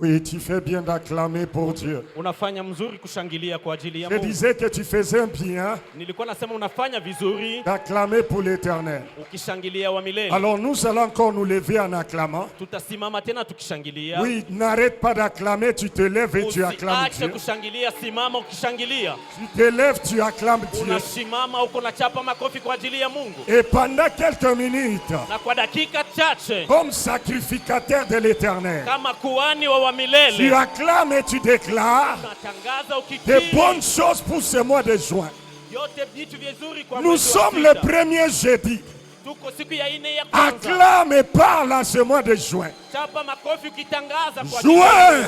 Oui, tu fais bien d'acclamer pour Dieu. Unafanya mzuri kushangilia kwa ajili ya Je Mungu. disais que tu faisais bien Nilikuwa nasema unafanya vizuri d'acclamer pour l'Éternel. ukishangilia wa milele. Alors nous allons encore nous lever en acclamant. Tutasimama tena tukishangilia. Oui, n'arrête pas d'acclamer, tu te lèves et tu acclames Usiache Dieu. kushangilia, simama ukishangilia. Tu te lèves, tu acclames Dieu. Unasimama uko na chapa makofi kwa ajili ya Mungu. Et pendant quelques minutes, Na kwa dakika chache comme sacrificateur de l'Éternel, kama kuhani wa tu milele acclames et tu déclares unatangaza de ukikiri bonnes choses pour ce mois de juin. yote vitu vizuri kwa Nous mwezi wa sommes le sita. premier jeudi. Tuko siku ya 4 ya kwanza. Acclame et parle à ce mois de juin. Chapa makofi ukitangaza kwa Juin,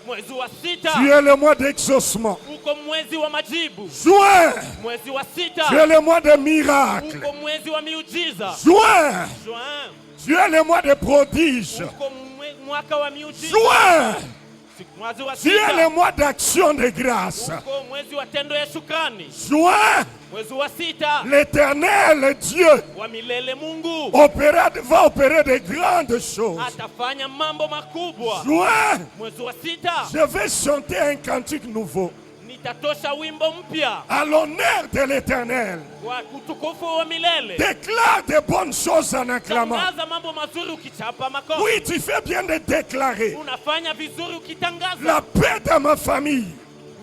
mwezi wa sita. tu es le mois d'exaucement. Uko mwezi wa majibu. Juin, Mwezi wa sita. tu es le mois de miracles. Uko mwezi wa miujiza. Juin, Juin. tu es le mois de prodiges. Uko mwaka wa miujiza. Juin, Mwezi wa tu es le sita. mois d'action de grâce. Uko mwezi wa tendo ya shukrani. Juin, Mwezi wa sita. l'Éternel Dieu Wa milele Mungu va opérer de grandes choses. atafanya mambo makubwa. Juin, Mwezi wa sita je vais chanter un cantique nouveau nitatosha wimbo mpya à l'honneur de l'Éternel. kwa utukufu wa milele. Déclare de bonnes choses en acclamant. Tangaza mambo mazuri ukichapa makofi. Oui, tu fais bien de déclarer Unafanya vizuri ukitangaza. la paix dans ma famille.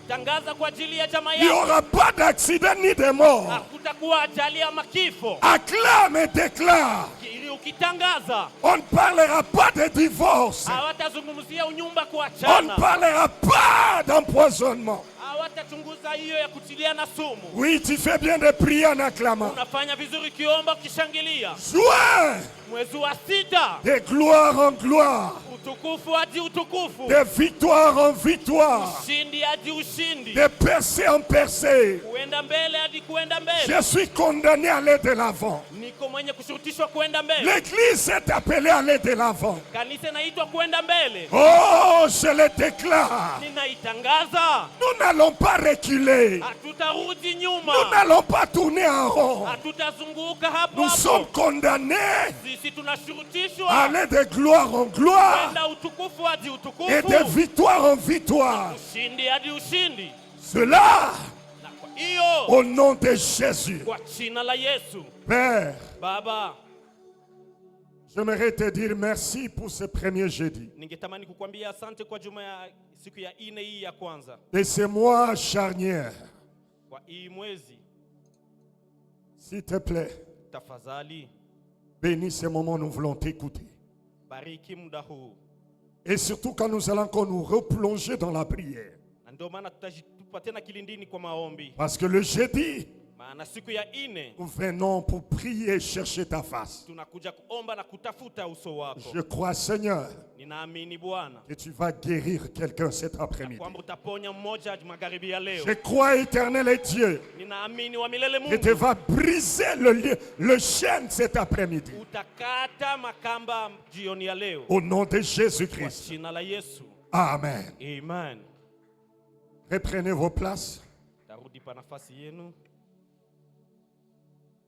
Tangaza kwa ajili ya jamaa Il n'y yako. aura pas d'accident ni de mort. Hakutakuwa ajali ama kifo. Acclame et déclare. Ili ukitangaza On ne parlera pas de divorce. hawatazungumzia unyumba On ne kuachana. parlera pas d'empoisonnement. Hawatachunguza hiyo ya kutiliana sumu. Oui, tu fais bien de prier en acclamant. Unafanya vizuri ukiomba ukishangilia. Juin, Mwezi wa sita. de gloire en gloire, Utukufu hadi utukufu. de victoire en victoire, Ushindi hadi ushindi. de percée en percée. Kuenda mbele hadi kuenda mbele. Je suis condamné à aller de l'avant. Niko mwenye kushurutishwa kuenda mbele. L'Église est appelée à aller de l'avant. Kanisa inaitwa kuenda mbele. Oh, je le déclare. Ninaitangaza. Nous n'allons pas reculer. Hatutarudi Nous nyuma. n'allons pas tourner en rond. Hatutazunguka hapo Nous sommes hapo. condamnés Sisi à tunashurutishwa aller de gloire en gloire kwenda utukufu hadi et de utukufu. victoire en victoire. Ushindi hadi ushindi. Cela Na kwa hiyo au nom de Jésus. kwa jina la Yesu. Père, Baba, j'aimerais te dire merci pour ce premier jeudi. ningetamani kukwambia asante kwa juma ya siku ya 4 hii ya kwanza. De ce mois charnière, Kwa hii mwezi s'il te plaît, tafadhali bénis ce moment, nous voulons t'écouter. bariki muda huu. Et surtout quand nous allons encore nous replonger dans la prière. Na ndio maana tutajitupa tena kilindini kwa maombi. Parce que le jeudi, Maana siku ya 4 nous venons pour prier et chercher ta face. tunakuja kuomba na kutafuta uso wako. Je crois, Seigneur, Ninaamini Bwana que tu vas guérir quelqu'un cet après-midi. kwamba utaponya mmoja magharibi ya leo. Je crois, éternel et Dieu, Ninaamini wa milele que tu Mungu vas briser le chêne cet après-midi. utakata makamba jioni ya leo. Au nom de Kwa Jésus-Christ. jina la Yesu. Amen. Amen. Reprenez vos places. Tarudi pa nafasi yenu.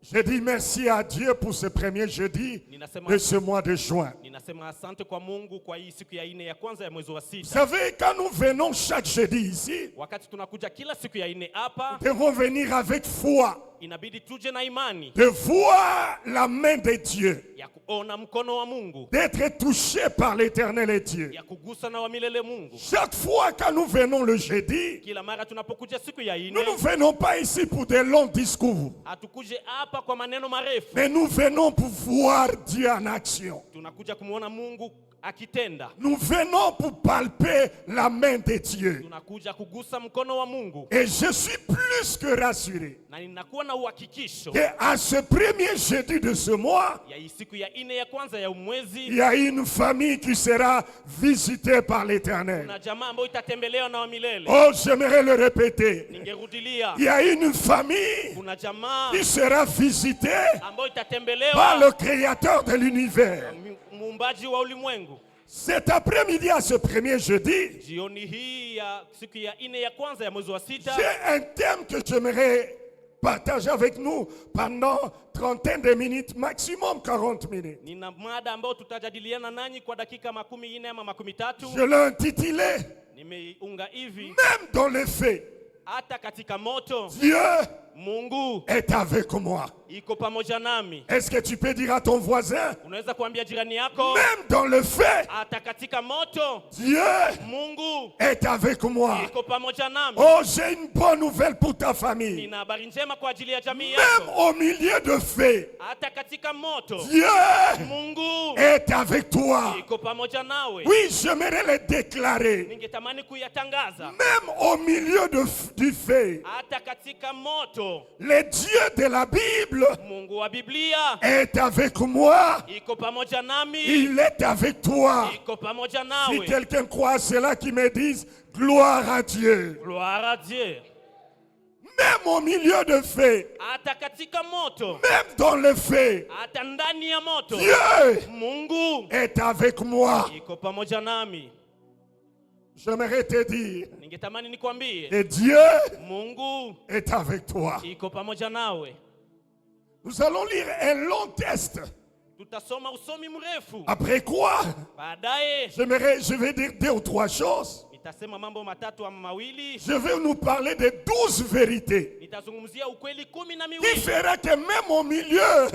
Je dis merci à Dieu pour ce premier jeudi de ce mois de juin. Ninasema asante kwa Mungu kwa hii siku ya 4 ya kwanza ya mwezi wa Vous 6. savez, quand nous venons chaque jeudi ici, Wakati tunakuja kila siku ya 4 hapa, nous devons venir avec foi, inabidi tuje na imani de voir la main de Dieu, ya kuona mkono wa Mungu, d'être touché par l'éternel et Dieu. ya kugusa na wa milele Mungu. Chaque fois quand nous venons le jeudi, Kila mara tunapokuja siku ya nous ne 4, venons pas ici pour des longs discours, hatukuje hapa kwa maneno marefu. mais nous venons pour voir Dieu en action. Tunakuja kumuona Mungu akitenda. Nous venons pour palper la main de Dieu. Tunakuja kugusa mkono wa Mungu. Et je suis plus que rassuré Na ninakuwa na uhakikisho qu'à ce premier jeudi de ce mois, ya hii siku ya 4 ya kwanza ya il mwezi, y a une famille qui sera visitée par l'Éternel. na jamaa ambayo itatembelewa na wa milele. Oh, j'aimerais le répéter. Ningerudilia, Il y a une famille kuna jamaa qui sera visitée ambayo par itatembelewa le Créateur de l'univers. muumbaji wa ulimwengu. Cet après-midi, à ce premier jeudi, Jioni hii ya siku ya 4 ya kwanza ya mwezi wa 6, j'ai un thème que j'aimerais partager avec nous pendant trentaine de minutes, maximum 40 minutes. Nina mada ambao tutajadiliana nanyi kwa dakika 14 ama 13. Je l'ai intitulé Nimeunga hivi, même dans les faits, hata katika moto Dieu Mungu est avec moi. iko pamoja nami. Est-ce que tu peux dire à ton voisin, Unaweza kuambia jirani yako, même dans le fait, hata katika moto Dieu Mungu est avec moi. iko pamoja nami. Oh, j'ai une bonne nouvelle pour ta famille. Nina habari njema kwa ajili ya jamii Même yako. au milieu de feu, Hata katika moto Dieu Mungu est avec toi. iko pamoja nawe. Oui, j'aimerais le déclarer. Ningetamani kuyatangaza, Même au milieu du feu, hata katika moto le Dieu de la Bible Mungu wa Biblia est avec moi. iko pamoja nami, Il est avec toi. iko pamoja Si nawe. quelqu'un croit à cela, qui me dise gloire à Dieu. Gloire à Dieu. Même au milieu de feu, Hata katika moto, même dans le feu, hata ndani ya moto Dieu Mungu est avec moi. iko pamoja nami. J'aimerais te dire Ningetamani nikwambie, que Dieu Mungu est avec toi. iko pamoja nawe. Nous allons lire un long texte. Tutasoma usomi mrefu. Après quoi, Baadaye je vais dire 2 ou 3 choses. nitasema mambo matatu ama mawili. Je vais nous parler de 12 vérités Nitazungumzia ukweli 12 qui fera que même au milieu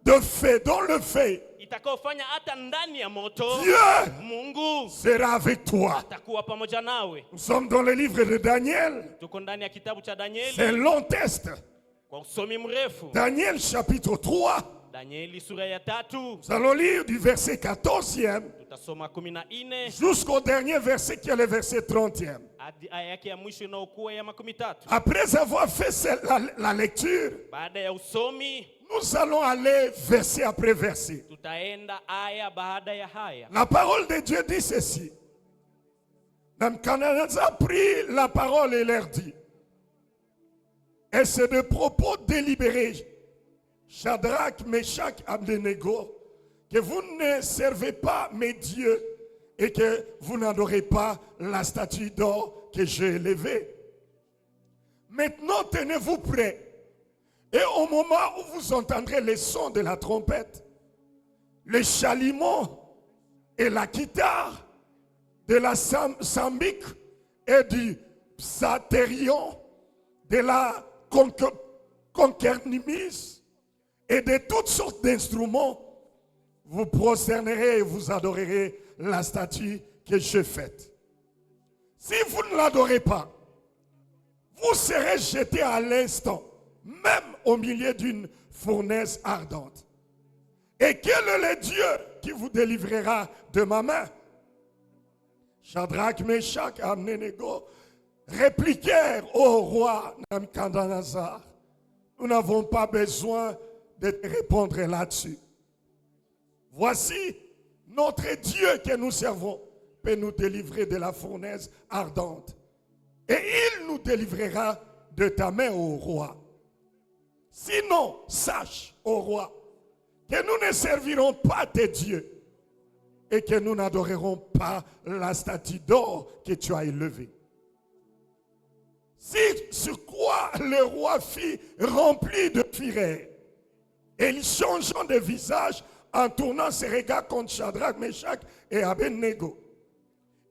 de feu, dans le feu, itakaofanya hata ndani ya moto Dieu Mungu sera avec toi. atakuwa pamoja nawe. Nous sommes dans le livre de Daniel. Tuko ndani ya kitabu cha C'est un Danieli long texte. kwa usomi mrefu. Daniel chapitre 3. Danieli sura ya 3 Nous allons lire du verset 14e tutasoma 14 jusqu'au dernier verset qui est le verset 30e. hadi aya yake ya mwisho inayokuwa ya 13. Après avoir fait la lecture, Baada ya usomi nous allons aller verset après verset. tutaenda aya baada ya haya. La parole de Dieu dit ceci. Nabuchodonosor prit la parole et leur dit, et c'est de propos délibérés, Shadrach, Meshach, Abednego, que vous ne servez pas mes dieux et que vous n'adorez pas la statue d'or que j'ai élevée. Maintenant, tenez-vous prêts. Et au moment où vous entendrez les sons de la trompette, le chalumeau et la guitare, de la sambique et du psalterion, de la conquernimise et de toutes sortes d'instruments, vous prosternerez et vous adorerez la statue que j'ai faite. Si vous ne l'adorez pas, vous serez jetés à l'instant, même au milieu d'une fournaise ardente. Et quel est le Dieu qui vous délivrera de ma main? Shadrach, Meshach et Abednego répliquèrent au roi Nabuchodonosor, nous n'avons pas besoin de te répondre là-dessus. Voici, notre Dieu que nous servons peut nous délivrer de la fournaise ardente. Et il nous délivrera de ta main, ô roi. Sinon, sache, ô roi, que nous ne servirons pas tes dieux et que nous n'adorerons pas la statue d'or que tu as élevée. Sur quoi le roi fit rempli de fureur, et il changeant de visage en tournant ses regards contre Shadrach, Meshach et Abednego.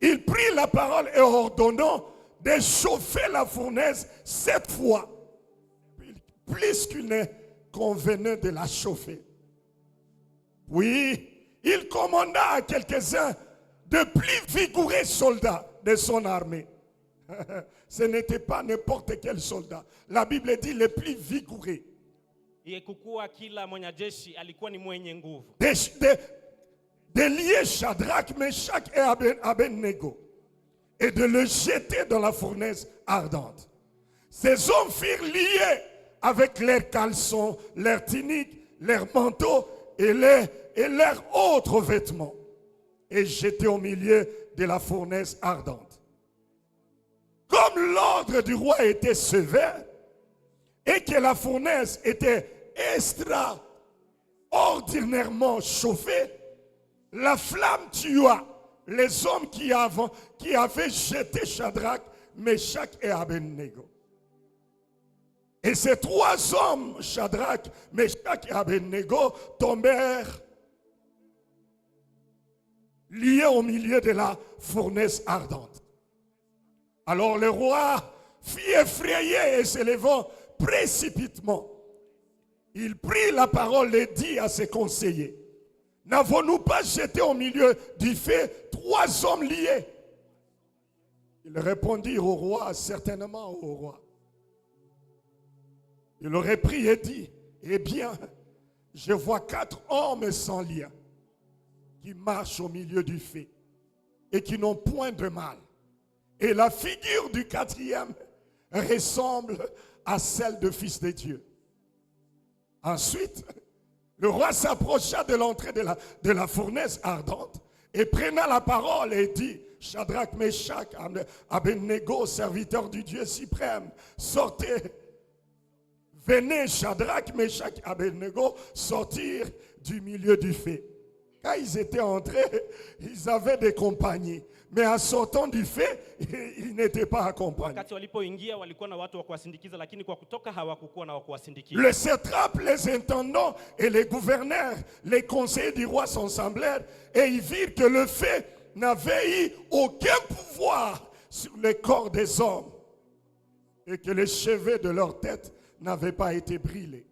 Il prit la parole et ordonnant de chauffer la fournaise 7 fois, plus qu'il ne convenait de la chauffer. Oui, il commanda à quelques-uns de plus vigoureux soldats de son armée. Ce n'était pas n'importe quel soldat. La Bible dit les plus vigoureux. Kila mwanajeshi alikuwa ni mwenye nguvu. De lier Shadrach, Meshach et Abednego et de le jeter dans la fournaise ardente. Ces hommes furent liés avec leurs caleçons, leurs tuniques, leurs manteaux et leurs autres vêtements et jetés au milieu de la fournaise ardente. Comme l'ordre du roi était sévère et que la fournaise était extraordinairement chauffée, la flamme tua les hommes qui avaient jeté Shadrach, Meshach et Abednego. Et ces 3 hommes, Shadrach, Meshach et Abednego, tombèrent liés au milieu de la fournaise ardente. Alors le roi fut effrayé et se levant précipitamment. Il prit la parole et dit à ses conseillers, n'avons-nous pas jeté au milieu du feu 3 hommes liés? Ils répondirent au roi, certainement au roi. Il aurait pris et dit, eh bien, je vois 4 hommes sans lien qui marchent au milieu du feu et qui n'ont point de mal. Et la figure du 4e ressemble à celle de fils de Dieu. Ensuite, le roi s'approcha de l'entrée de la fournaise ardente et prenant la parole et dit, Shadrach, Meshach, Abednego, serviteurs du Dieu suprême, sortez. Venez, Shadrach, Meshach, Abednego, sortir du milieu du feu. Quand ils étaient entrés, ils avaient des compagnies. Mais en sortant du feu, ils n'étaient pas accompagnés. Le satrape, les intendants et les gouverneurs, les conseillers du roi s'assemblèrent et ils virent que le feu n'avait eu aucun pouvoir sur le corps des hommes et que les cheveux de leur tête n'avaient pas été brûlés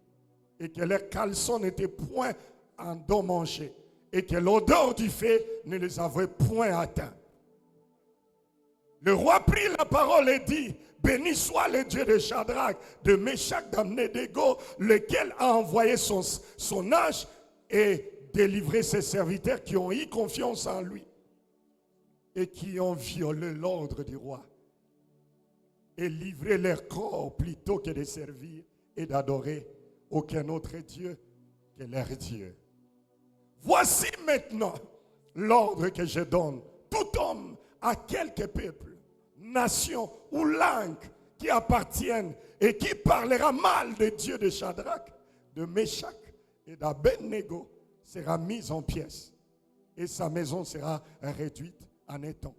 et que leurs caleçons n'étaient point endommagés et que l'odeur du feu ne les avait point atteints. Le roi prit la parole et dit, béni soit le Dieu de Shadrach, de Meshach, d'Abednego, lequel a envoyé son ange et délivré ses serviteurs qui ont eu confiance en lui et qui ont violé l'ordre du roi et livré leur corps plutôt que de servir et d'adorer aucun autre Dieu que leur Dieu. Voici maintenant l'ordre que je donne. Tout homme à quelque peuple, nation ou langue qui appartienne et qui parlera mal de Dieu de Shadrach, de Meshach et d'Abednego sera mis en pièces et sa maison sera réduite en étang,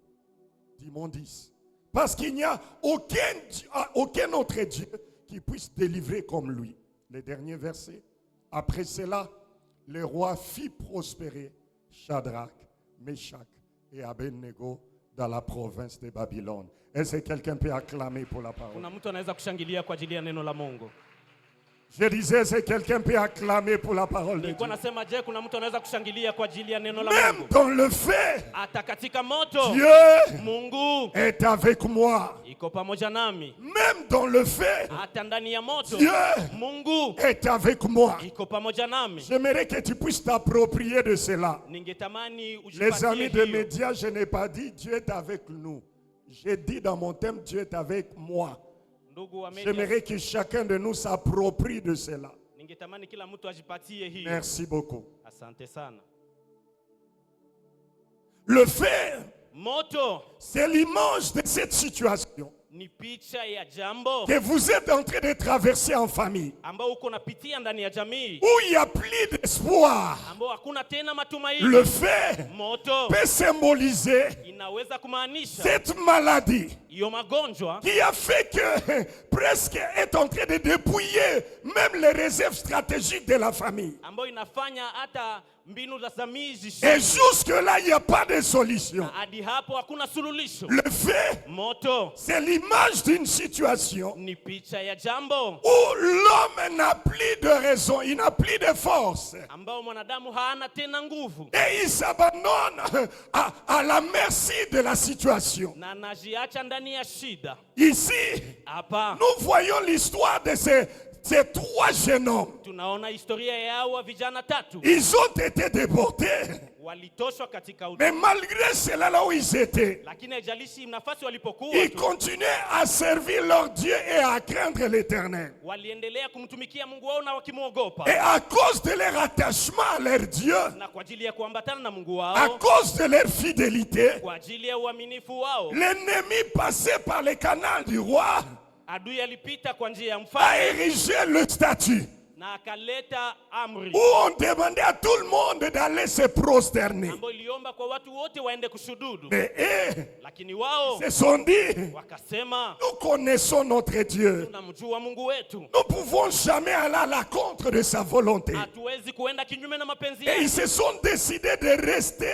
d'immondice. Parce qu'il n'y a aucun autre Dieu qui puisse délivrer comme lui. Le dernier verset. Après cela, le roi fit prospérer Shadrach, Meshach et Abednego dans la province de Babylone. Est-ce que quelqu'un peut acclamer pour la parole? Je disais, est-ce que quelqu'un peut acclamer pour la parole de Dieu? Même dans le feu, Dieu est avec moi. Même dans le feu, Dieu est avec moi. J'aimerais que tu puisses t'approprier de cela. Les amis des médias, je n'ai pas dit Dieu est avec nous. J'ai dit dans mon thème, Dieu est avec moi. J'aimerais que chacun de nous s'approprie de cela. Merci beaucoup. Le feu, c'est l'image de cette situation que vous êtes en train de traverser en famille, où il n'y a plus d'espoir. Le feu peut symboliser cette maladie qui a fait que presque est en train de dépouiller même les réserves stratégiques de la famille. Et jusque-là, il n'y a pas de solution. Le fait, c'est l'image d'une situation où l'homme n'a plus de raison, il n'a plus de force. Et il s'abandonne à la merci de la situation. Ici, nous voyons l'histoire de ces 3 jeunes hommes. Ils ont été déportés. Mais malgré cela, là où ils étaient, ils continuaient à servir leur Dieu et à craindre l'Éternel. Et à cause de leur attachement à leur Dieu, à cause de leur fidélité, l'ennemi passait par les canaux du roi a érigé le statut na akaleta amri où on demandait à tout le monde d'aller se prosterner. ambayo iliomba kwa watu wote waende kushududu. Mais Lakini wao se sont dit, wakasema, nous connaissons notre Dieu. tunamjua Mungu wetu, Nous ne pouvons jamais aller à la contre de sa volonté. hatuwezi kuenda kinyume na mapenzi Et ils yake. se sont décidés de rester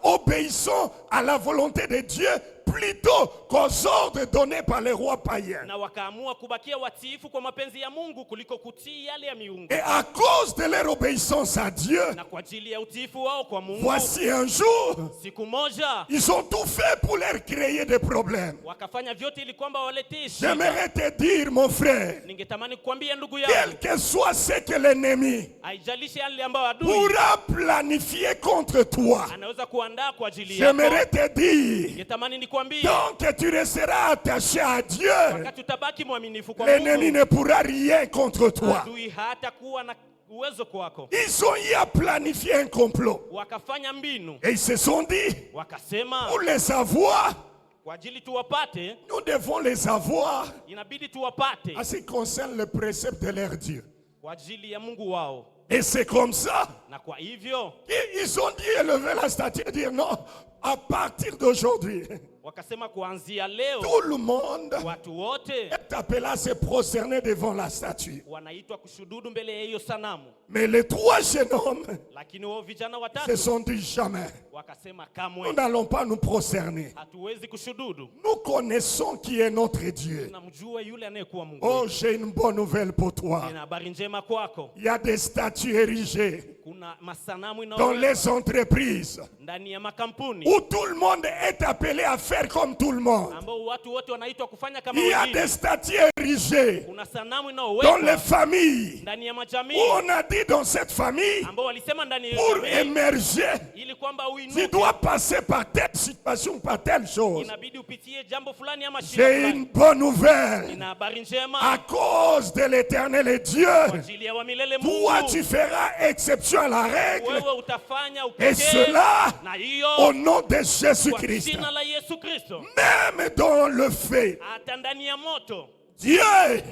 obéissant à la volonté de Dieu plutôt qu'aux ordres donnés par les rois païens. Na wakaamua kubakia watiifu kwa mapenzi ya Mungu kuliko kutii yale ya miungu. Et à cause de leur obéissance à Dieu, Na kwa ajili ya utiifu wao kwa Mungu, voici un jour, siku moja ils ont tout fait pour leur créer des problèmes. wakafanya vyote ili kwamba waletee shida. J'aimerais te dire, mon frère, Ningetamani kukwambia ndugu quel yangu, que soit ce que l'ennemi haijalishi yale ambayo adui pourra planifier contre toi, anaweza kuandaa kwa ajili yako. j'aimerais te dire, Ningetamani nikwambie, tant que tu resteras attaché à Dieu, wakati utabaki mwaminifu kwa l'ennemi Mungu, ne pourra rien contre toi. adui hatakuwa na uwezo kwako. Ils ont eu à planifier un complot. Wakafanya mbinu, Et ils se sont dit, wakasema pour les avoir, kwa ajili tuwapate, nous devons les avoir inabidi tuwapate à ce qui concerne le précepte de leur Dieu. kwa ajili ya Mungu wao. Et c'est comme ça Na kwa hivyo qu'ils ont dit élever la statue et dire non, à partir d'aujourd'hui, wakasema kuanzia leo tout le monde watu wote est appelé à se prosterner devant la statue. wanaitwa kushududu mbele ya hiyo sanamu. Mais les trois jeunes hommes Lakini wao vijana se watatu sont dit jamais, wakasema nous kamwe n'allons pas nous prosterner. hatuwezi kushududu. Nous connaissons qui est notre Dieu. Tunamjua yule anayekuwa Mungu. Oh, j'ai une bonne nouvelle pour toi. Nina habari njema kwako. Il y a des statues érigées Kuna masanamu dans inayowekwa les entreprises ndani ya makampuni où tout le monde est appelé à faire comme tout le monde. ambao watu wote wanaitwa kufanya kama Il y a wengine. des statues érigées Kuna sanamu dans les inayowekwa familles ndani ya où majamii on a dit dans cette famille, ambao walisema ndani ya pour jamii, émerger, ili kwamba tu uinuke dois passer par telle situation, par telle chose. inabidi upitie jambo fulani ama shida J'ai fulani. une bonne nouvelle. Nina habari njema À cause de l'éternel et Dieu, kwa ajili ya wa milele toi tu Mungu. feras exception à la règle. Wewe utafanya Et upekee cela na au hiyo nom de kwa Jésus-Christ. jina la Yesu Kristo. Même dans le fait, Hata ndani ya moto Dieu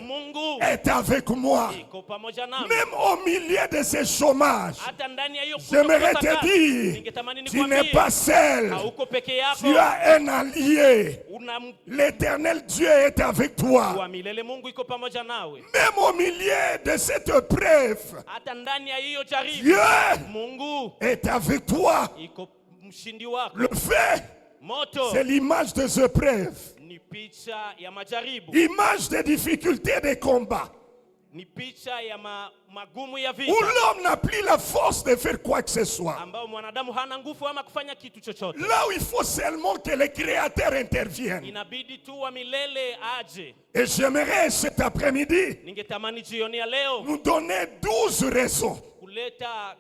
Mungu est avec moi. iko pamoja nami. Même au milieu de ce chômage, Hata ndani ya hiyo j'aimerais kukosa te kazi, dire, ningetamani tu n'es nikwambie, pas seul. hauko peke yako. Tu as un allié. Una L'éternel Dieu est avec toi. wa milele Mungu iko pamoja nawe. Même au milieu de cette épreuve, Hata ndani ya hiyo jaribu Dieu Mungu est avec toi. iko mshindi wako. Le fait, Moto c'est l'image des épreuves, ni picha ya majaribu, image des difficultés des combats, ni picha ya magumu ya où vita l'homme n'a plus la force de faire quoi que ce soit. ambao mwanadamu hana nguvu ama kufanya kitu chochote. Là où il faut seulement que le Créateur intervienne. Inabidi tu wa milele aje. Et j'aimerais cet après-midi Ningetamani jioni ya leo nous donner 12 raisons kuleta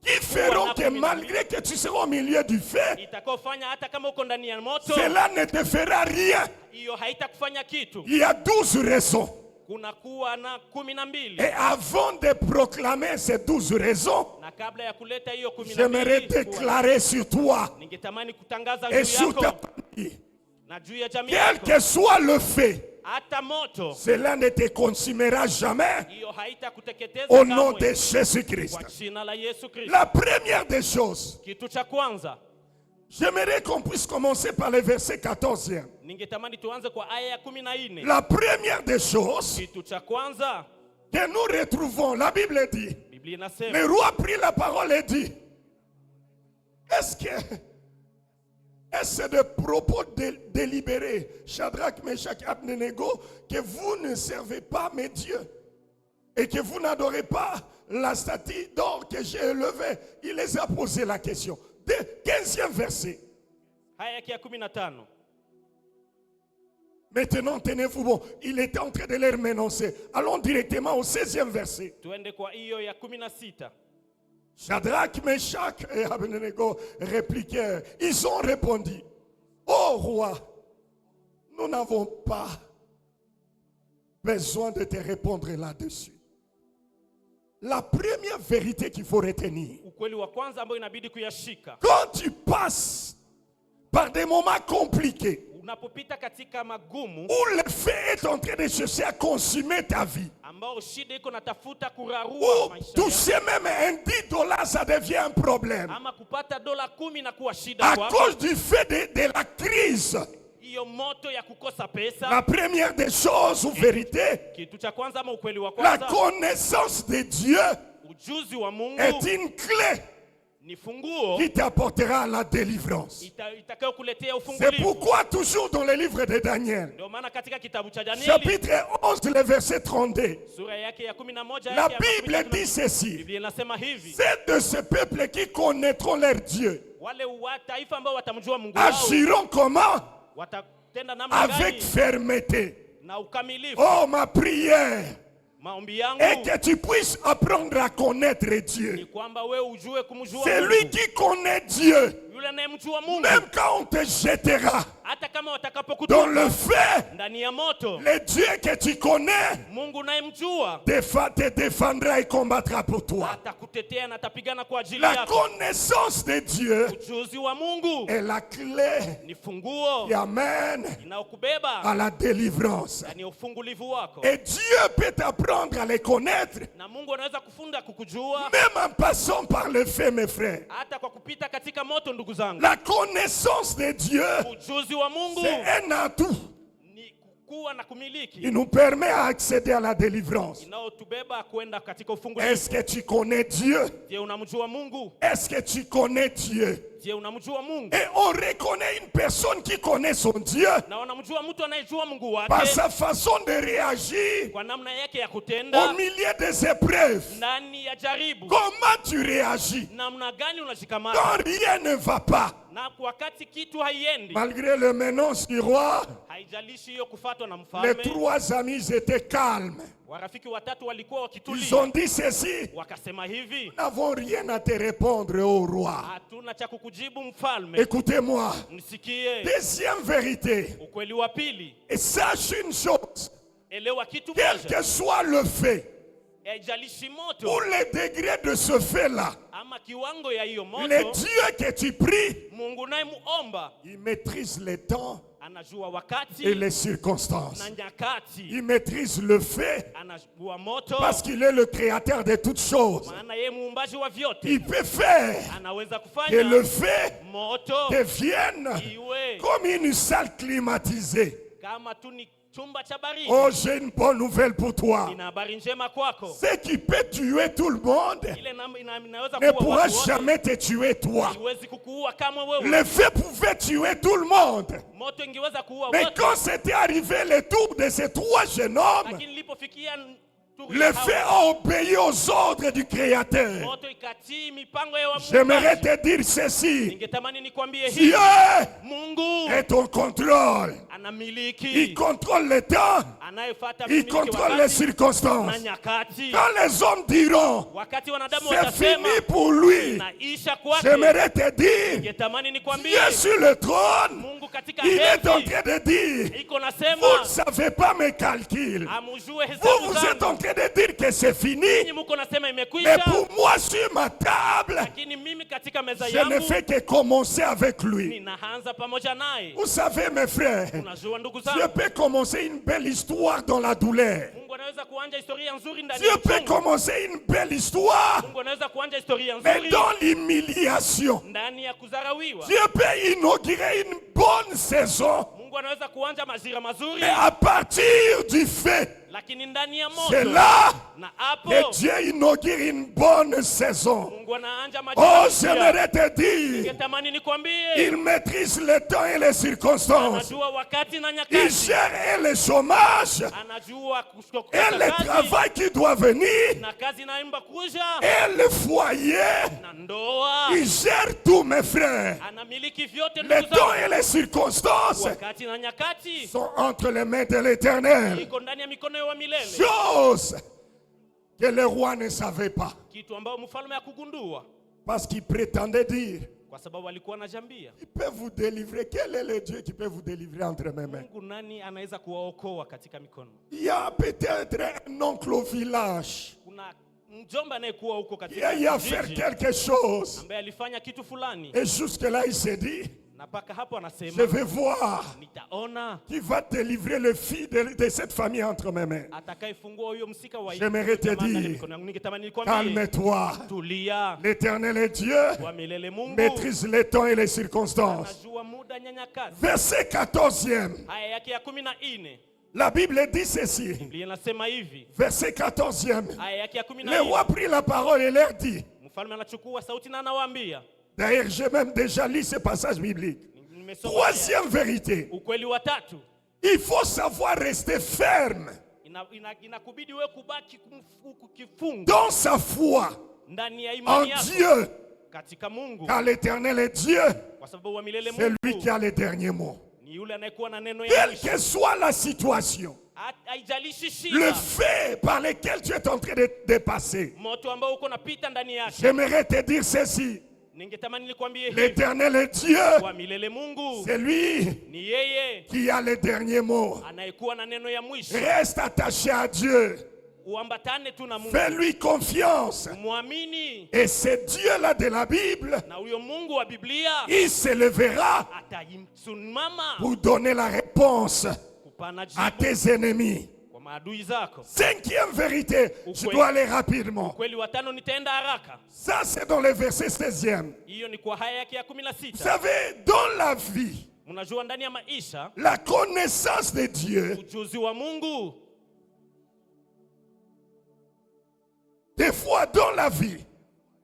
qui feront que malgré que tu seras au milieu du feu, itakofanya hata kama uko ndani ya moto, cela ne te fera rien. hiyo haitakufanya kitu. Il y a 12 raisons. Kuna kuwa na 12, Et avant de proclamer ces 12 raisons, na kabla ya kuleta hiyo j'aimerais 12 déclarer sur toi ningetamani kutangaza et juu sur ta yako famille, na juu ya jamii quel yako, que soit le fait, hata moto cela ne te consumera jamais hiyo haitakuteketeza au nom de kamwe Jésus-Christ. kwa jina la Yesu Kristo. La première des choses, Kitu cha kwanza j'aimerais qu'on puisse commencer par le verset 14e. ningetamani tuanze kwa aya ya 14. La première des choses Kitu cha kwanza que nous retrouvons, la Bible dit, Biblia inasema, le roi prit la parole et dit, est-ce de propos délibérés, Shadrach, Meshach, Abednego, que vous ne servez pas mes dieux et que vous n'adorez pas la statue d'or que j'ai élevée? Il les a posé la question. 15e verset. haya ya 15. Maintenant, tenez-vous bon. Il était en train de les menoncer. Allons directement au 16e verset. Tuende kwa hiyo ya 16. Shadrach, Meshach et Abednego répliquèrent. Ils ont répondu, ô roi, nous n'avons pas besoin de te répondre là-dessus. La première vérité qu'il faut retenir, Ukweli wa kwanza ambao inabidi kuyashika, quand tu passes par des moments compliqués, unapopita katika magumu où le feu est en train de chercher à consumer ta vie, ambao shida iko natafuta kurarua ou maisha yako, toucher même un $10, ça devient un problème. ama kupata $10 na kuwa shida À kwako, cause du fait de la crise. hiyo moto ya kukosa pesa. La première des choses, ou vérité, Kitu cha kwanza ama ukweli wa la kwanza, connaissance de Dieu ujuzi wa Mungu est une clé ni funguo qui t'apportera la délivrance. itakayokuletea C'est ufungulivu. pourquoi toujours dans le livre de Daniel, Ndio maana katika kitabu cha Danieli chapitre 11, le verset 32, sura yake ya 11 la yake ya Bible 12, dit ceci: Biblia inasema hivi, c'est de ce peuple qui connaîtront leur Dieu, wale wa taifa ambao watamjua Mungu wao agiront comment? watatenda namna Avec gani fermeté. na ukamilifu. Oh, ma prière Maombi yangu est que tu puisses apprendre à connaître Dieu. ni kwamba wewe ujue kumjua C'est Mungu. lui qui connaît Dieu. Yule anayemjua Mungu, Même quand on te jettera hata kama dans watakapokutupa le feu, ndani ya moto, le Dieu que tu connais Mungu unayemjua te défendra et combattra pour toi. atakutetea na atapigana kwa ajili La yako. connaissance de Dieu Ujuzi wa Mungu est la clé ni funguo qui amène inayokubeba à la délivrance. ndani ya ufungulivu wako, Et Dieu peut t'apprendre à les connaître, na Mungu anaweza kufunda kukujua même en passant par le feu, mes frères. hata kwa kupita katika moto. Ndugu zangu, La connaissance de Dieu, ujuzi wa Mungu c'est un atout ni kuwa na kumiliki qui nous permet à accéder à la délivrance. inayotubeba kwenda katika ufungulivu. Est-ce que tu connais Dieu? Je, unamjua Mungu? Est-ce que tu connais Dieu? Je, unamjua Mungu? Et on reconnaît une personne qui connaît son Dieu Na unamjua mtu anayejua Mungu par wake sa façon de réagir kwa namna yake ya au kutenda milieu des épreuves. ndani ya jaribu. Comment tu réagis Namna gani unajikamata quand rien ne va pas? na wakati kitu haiendi. Malgré le menace du roi, Haijalishi hiyo kufatwa na les mfalme. 3 amis étaient calmes. Warafiki watatu walikuwa Ils wakitulia, ont dit ceci: wakasema hivi, nous n'avons rien à te répondre au roi. hatuna cha kukujibu mfalme. Écoutez-moi. Msikie Deuxième vérité. ukweli wa pili. Et sache une chose, Elewa kitu quel moja, que soit le fait haijalishi ou moto le degré de ce fait-là, ama kiwango ya hiyo le moto, Dieu que tu pries, Mungu naye muomba il maîtrise les temps anajua et wakati les circonstances. na nyakati, Il maîtrise le fait anajua moto parce qu'il est le créateur de toutes choses. maana yeye muumbaji wa vyote. Il peut faire Anaweza que le kufanya fait moto devienne iwe comme une salle climatisée. kama tu ni chumba cha baridi. Oh, j'ai une bonne nouvelle pour toi. Nina habari njema kwako. Ce qui peut tuer tout le monde Ile inaweza ne kuua pourra watu wote, jamais te tuer toi. haiwezi kukuua kama wewe. Le feu pouvait tuer tout le monde. Moto ingeweza kuua Mais wote, quand c'était arrivé le tour de ces 3 jeunes hommes, lakini ilipofikia le feu a obéi aux ordres du Créateur. moto ikatii mipango ya J'aimerais Muumbaji. te dire ceci: Ningetamani nikwambie Dieu hivi, Mungu est au contrôle. Il anamiliki, contrôle le temps, anayefuata il kumiliki contrôle les wakati na circonstances. nyakati. Quand les hommes diront Wakati wanadamu c'est watasema fini pour lui, naisha kwake, j'aimerais te dire, ningetamani nikwambie Dieu sur le trône, Mungu katika il est en enzi train de dire, iko vous nasema ne savez pas mes calculs. amujue Vous, hesabu vous êtes en zangu. train de dire que c'est fini. Ninyi muko nasema Mais imekwisha, pour moi, sur ma table, lakini mimi katika meza je ne yangu fais que commencer avec lui. ninaanza pamoja naye. Vous savez, mes frères, Unajua ndugu Dieu zangu, peut commencer une belle histoire dans la douleur. Mungu anaweza kuanja historia nzuri ndani Dieu ya peut uchungu. commencer une belle histoire, Mungu anaweza kuanja historia mais nzuri dans l'humiliation. ndani ya kudharauliwa. Dieu peut inaugurer une bonne saison, Mungu anaweza kuanja majira mazuri, mais à partir du fait, lakini ndani ya c'est moto là na hapo que Dieu inaugure une bonne saison. Mungu anaanja Oh, majira mazuri. j'aimerais te dire, Ningetamani nikwambie, il maîtrise le temps et les circonstances. anajua wakati na Il nyakati, gère et le chômage, anajua kukosa et le kazi travail qui doit venir, na kazi inaimba kuja et le foyer. na ndoa. Il gère tout, mes frères. Anamiliki vyote Les ndugu temps zangu. et les circonstances Wakati na nyakati sont entre les mains de l'Éternel. iko ndani ya mikono wa milele, Chose que le roi ne savait pas. kitu ambayo mfalme hakugundua Parce qu'il prétendait dire, kwa sababu alikuwa anajambia, il peut vous délivrer. Quel est le Dieu qui peut vous délivrer entre mes mains? Mungu nani anaweza kuwaokoa katika mikono? Il y a peut-être un oncle au village Kuna mjomba anayekuwa huko qui katika a eu à faire kijiji quelque chose. ambaye alifanya kitu fulani, Et jusque-là, il s'est dit, na Na paka hapo je anasema vais voir nitaona qui va délivrer le fils de cette famille entre mes mains. atakayefungua huyo msika wa J'aimerais te jamaa ndani ya dire, mikono yangu. Ningetamani nikwambie, calme-toi. tulia. L'Éternel est Dieu, Kwa milele Mungu maîtrise les temps et les circonstances. anajua muda nyanyakazi. Verset 14e. Haya yake ya 14 La Bible dit ceci. Biblia inasema hivi. Verset 14e. Haya yake ya Le 14 roi prit la parole et leur dit. mfalme anachukua sauti na anawaambia. D'ailleurs, j'ai même déjà lu ce passage biblique. Nimesoma Troisième vérité. ukweli wa tatu. Il faut savoir rester ferme Inakubidi wewe kubaki kifungu dans sa foi ndani ya en imani yako Dieu. katika Mungu, Car l'Éternel est Dieu. kwa sababu wa milele C'est lui Mungu qui a les derniers mots. ni yule anayekuwa na neno ya Quelle mwisho. que soit la situation, Haijalishi le shida, fait par lequel tu es en train de passer, moto ambao uko napita ndani yake. j'aimerais te dire ceci. Ningetamani nikwambie hivi, L'Éternel est Dieu. kwa milele Mungu C'est lui ni yeye qui a les derniers mots. anayekuwa na neno ya mwisho. Reste attaché à Dieu. Uambatane tu na Mungu, Fais-lui confiance. muamini, Et ce Dieu-là de la Bible, na huyo Mungu wa Biblia il se lèvera atasimama pour donner la réponse kupana à jibu tes ennemis. kwa maadui zako. Cinquième vérité, je dois aller rapidement. Ukweli wa tano nitaenda haraka. Ça, c'est dans le verset 16e. Hiyo ni kwa haya yake ya Vous 16. savez, dans la vie, Mnajua ndani ya maisha la connaissance de Dieu, ujuzi wa Mungu, des fois dans la vie,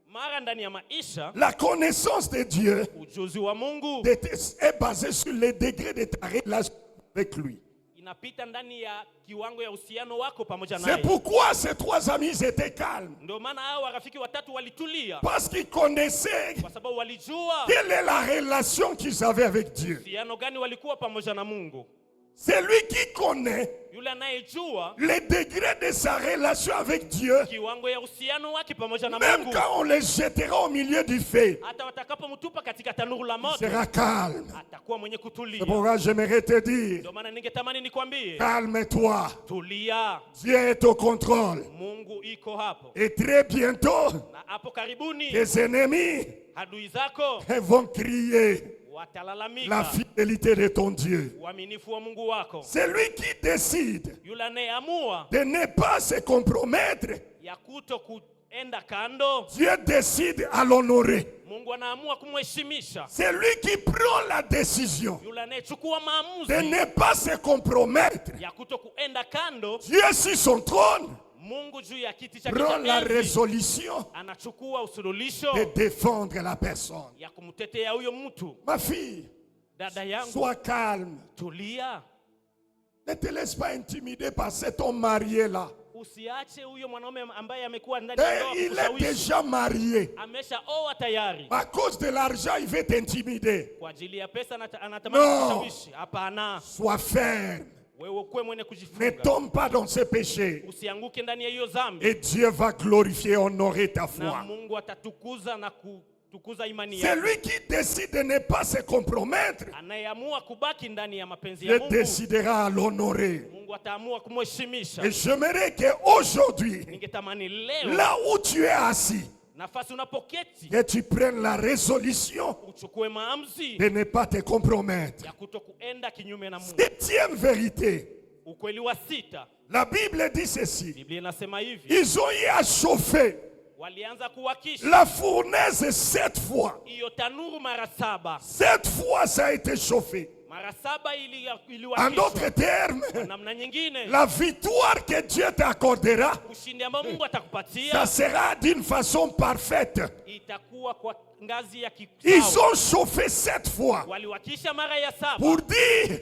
mara ndani ya maisha la connaissance de Dieu ujuzi wa Mungu est basée sur les degrés de ta relation avec lui. inapita ndani ya kiwango ya uhusiano wako pamoja C'est naye. pourquoi ces trois amis étaient calmes. Ndio maana hao warafiki watatu walitulia, Parce qu'ils connaissaient kwa sababu walijua quelle est la relation qu'ils avaient avec Dieu. uhusiano gani walikuwa pamoja na Mungu. C'est lui qui connaît Yule anayejua les degrés de sa relation avec Dieu. kiwango ya uhusiano wake pamoja na Même Mungu. quand on les jettera au milieu du feu, Hata watakapomtupa katika tanuru la il moto sera calme. atakuwa mwenye C'est kutulia. pourquoi j'aimerais te dire, Ndio maana ningetamani nikwambie, calme-toi. tulia, Dieu est au contrôle. Mungu iko hapo. Et très bientôt, Na hapo karibuni tes ennemis adui zako vont crier la watalalamika fidélité de ton Dieu. uaminifu wa Mungu wako. C'est lui qui décide Yule anayeamua de ne pas se compromettre. ya kuto kuenda kando, Dieu décide à l'honorer. Mungu anaamua kumheshimisha. C'est lui qui prend la décision Yule anayechukua de maamuzi ne pas se compromettre. ya kuto kuenda kando, Dieu sur son trône Mungu juu ya kiti chake prend la cha enzi résolution anachukua usuluhisho de défendre la personne. ya kumtetea huyo mtu. Ma fille, Dada yangu, sois calme. tulia, Ne te laisse pas intimider par cet homme marié là. usiache huyo mwanaume ambaye amekuwa ndani ya ndoa Et il est kushawishi. déjà marié. Ameshaoa tayari, À cause de l'argent, il veut t'intimider. kwa ajili ya pesa anatamani No. kushawishi. Hapana, Sois ferme. wewe kuwe mwenye Ne kujifunga, tombe pas dans ce péché. usianguke ndani ya hiyo dhambi, Et Dieu va glorifier et honorer ta na foi. Mungu atatukuza na kutukuza imani C'est yako. lui qui décide de ne pas se compromettre. Anayeamua kubaki ndani ya mapenzi Il ya Mungu, décidera à l'honorer. Mungu ataamua kumheshimisha. Et j'aimerais qu'aujourd'hui, Ningetamani leo là où tu es assis, nafasi unapoketi que tu prennes la résolution uchukue maamuzi de ne pas te compromettre. ya kuto kuenda kinyume na Mungu. Septième vérité, Ukweli wa sita, la Bible dit ceci. Biblia inasema hivi, Ils ont eu à chauffer walianza kuwakisha la fournaise 7 fois. hiyo tanuru mara 7. 7 fois ça a été chauffé. Mara 7 En iliwakishwa. d'autres termes, Kwa namna nyingine, la victoire que Dieu t'accordera, ushindi ambao Mungu ça atakupatia sera d'une façon parfaite. itakuwa kwa ngazi ya Ils kisawa. ont chauffé 7 fois Waliwakisha mara ya 7 pour dire,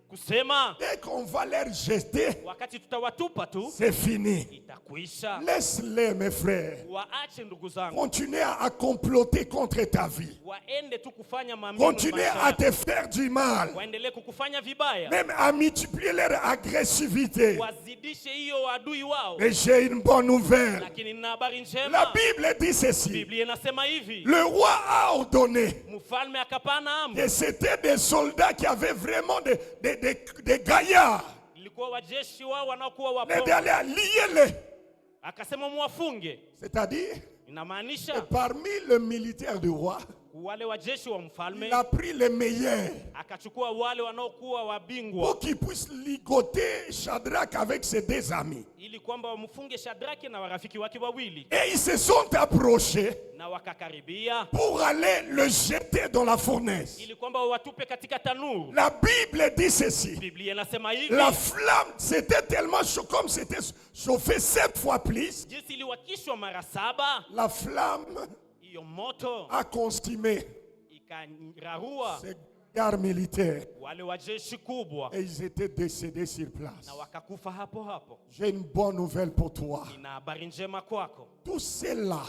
kusema dès qu'on va leur jeter, wakati tutawatupa tu c'est fini. itakwisha. Laisse-les, mes frères. Waache ndugu zangu, Continuez à comploter contre ta vie. waende tu kufanya mambo, Continuez à te faire du mal. waendelee kukufanya vibaya, Même à multiplier leur agressivité. wazidishe hiyo adui wao. Mais j'ai une bonne nouvelle. Lakini nina habari La njema. Bible dit ceci. Biblia inasema hivi, Le roi a ordonné mfalme akapana amri. que c'était des soldats qui avaient vraiment des gaillards. Ilikuwa wajeshi wao wanaokuwa Les wapo, derrière, liez-les. akasema muwafunge. C'est-à-dire, Inamaanisha parmi les militaires du roi, wale wajeshi wa mfalme il a pris les meilleurs akachukua wale wanaokuwa wabingwa pour qu'ils puissent ligoter Shadrach avec ses deux amis. ili kwamba wamfunge Shadraki na warafiki wake wawili, Et ils se sont approchés na wakakaribia pour aller le jeter dans la fournaise. ili kwamba watupe katika tanuru. La Bible dit ceci. Biblia inasema hivi, La flamme, c'était tellement chaud, comme c'était chauffé 7 fois plus. jinsi iliwakishwa mara 7, La flamme hiyo moto a consumé ikararua ces gares militaires. wale wajeshi kubwa Et ils étaient décédés sur place. na wakakufa hapo hapo. J'ai une bonne nouvelle pour toi. Nina habari njema kwako, Tout cela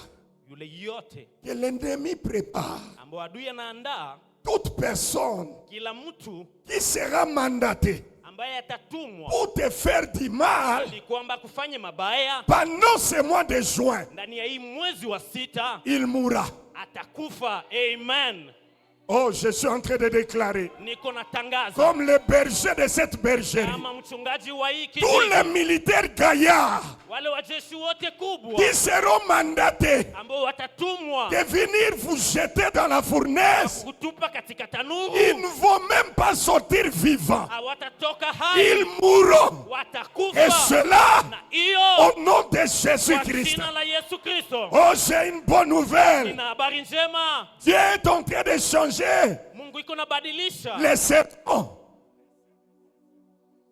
yule yote que l'ennemi prépare, ambao adui anaandaa, toute personne kila mtu qui sera mandatée ambaye atatumwa pour te faire du mal ili kwamba kufanye mabaya pendant ce mois de juin, ndani ya hii mwezi wa 6, il mourra. atakufa. Amen. Oh, je suis en train de déclarer, Niko natangaza comme le berger de cette bergerie, kama mchungaji wa hii tous kijiji, les militaires gaillards wale wajeshi wote kubwa qui seront mandatés ambao watatumwa de venir vous jeter dans la fournaise, kutupa katika tanuru, ils ne vont même pas sortir vivants. hawatatoka Ils hai, mourront. Et watakufa. cela Na hiyo au nom de kwa Jésus-Christ. jina la Yesu Kristo. Oh, j'ai une bonne nouvelle. Nina habari njema, Dieu est en train de changer Mungu iko nabadilisha. les saisons.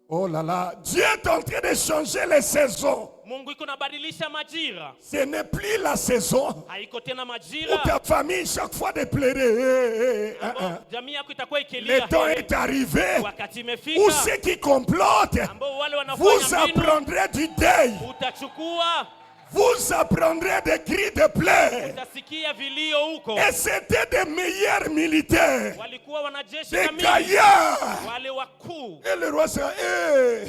Oh là là, Dieu est en train de changer les saisons. Mungu iko nabadilisha majira, Ce n'est plus la saison haiko tena où majira ta famille chaque fois de pleurer. ambao jamii yako itakuwa Le ikilia temps heri. est arrivé Wakati où imefika ceux qui complotent, ambao wale vous wanafanya mbinu, apprendrez du deuil. utachukua, Vous apprendrez des cris de pleurs. utasikia vilio huko. Et c'était des meilleurs militaires, Walikuwa wanajeshi des kamili, gaillards. wale wakuu. Et le roi sera,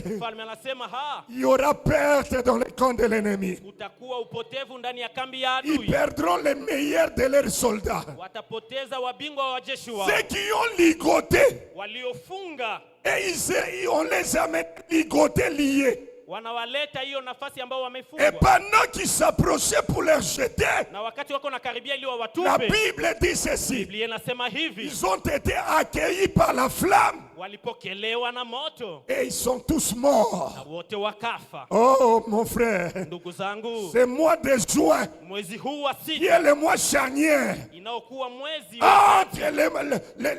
Mfalme anasema il y aura perte dans les camps de l'ennemi. utakuwa upotevu ndani ya kambi ya Ils adui. perdront les meilleurs de leurs soldats. Watapoteza wabingwa wa wajeshi wao Ceux qui ont ligoté, waliofunga, et on les a ligotés, liés. wanawaleta hiyo nafasi ambao Et wamefungwa, pendant qu'ils s'approchaient pour les jeter, na wakati wako nakaribia ili la wawatupe, Bible dit ceci. Biblia inasema hivi, Ils ont été accueillis par la flamme walipokelewa na moto et ils sont tous morts. na wote wakafa. Oh mon frère, Ndugu zangu, ce mois de juin, mwezi huu wa qui 6 est le mois charnière, inaokuwa mwezi wa entre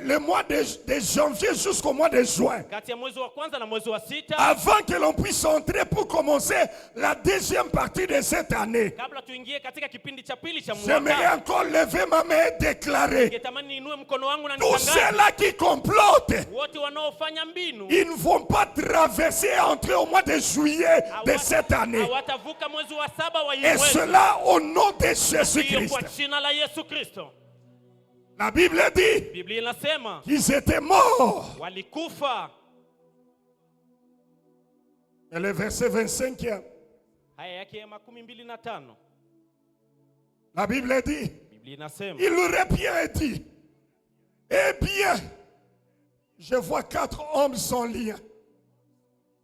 le mois de janvier jusqu'au mois de juin, kati ya mwezi wa kwanza na mwezi wa 6, avant que l'on puisse entrer pour commencer la deuxième partie de cette année, kabla tuingie katika kipindi cha pili cha j'aimerais mwaka, encore lever ma main et déclarer, ningetamani niinue mkono wangu na tous nitangaze, ceux-là qui complotent, wote wanaofanya mbinu ils ne vont pas traverser et entrer au mois de juillet de cette année. hawatavuka mwezi wa 7 wa hii Et mwezi. cela au nom de Hiyo Jésus-Christ. kwa jina la Yesu Kristo. La Bible dit Biblia inasema qu'ils étaient morts. walikufa. Et le verset 25, Haya yake ya 25, la Bible dit, Biblia inasema il aurait bien dit, eh bien, je vois 4 hommes sans lien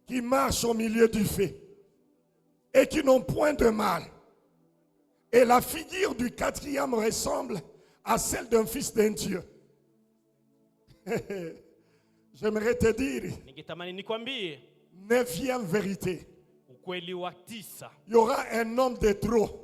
qui marchent au milieu du feu et qui n'ont point de mal. Et la figure du 4e ressemble à celle d'un fils d'un Dieu. J'aimerais te dire, ningetamani nikwambie 9e vérité, ukweli wa 9. il y aura un homme de trop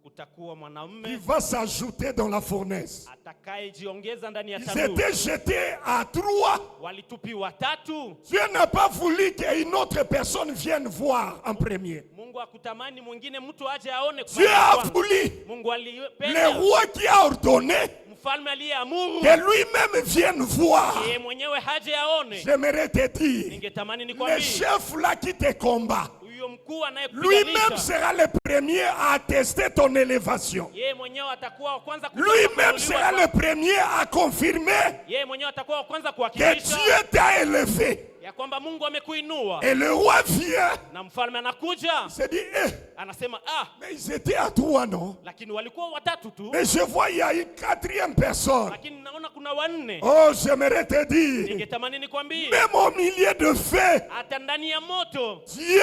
Kutakuwa qui mwanamume va s'ajouter dans la fournaise. atakayejiongeza ndani ya Ils tanuru. étaient jetés à 3. Walitupiwa 3. Dieu n'a pas voulu qu'une autre personne vienne voir en premier. Mungu akutamani mwingine mtu aje aone kwa Dieu a kwanza. voulu, Mungu le alipenda roi qui a ordonné mfalme aliyeamuru que lui-même vienne voir. yeye mwenyewe haje aone. J'aimerais te dire, Ningetamani le nikwambie chef là qui te combat, huyo mkuu lui-même anayekupiganisha sera le premier à attester ton élévation. yeye mwenyewe atakuwa wa kwanza Lui-même sera le premier à confirmer yeye mwenyewe atakuwa wa kwanza que kuhakikisha Dieu t'a élevé. ya kwamba Mungu amekuinua. Et le roi vient, Na mfalme anakuja il se dit, Anasema Mais ils étaient à 3, non? lakini walikuwa watatu tu, Mais je vois, il y a une 4e personne. lakini naona kuna wanne. Oh, j'aimerais te dire, Ningetamani nikwambie, même au milieu de feu, hata ndani ya moto Dieu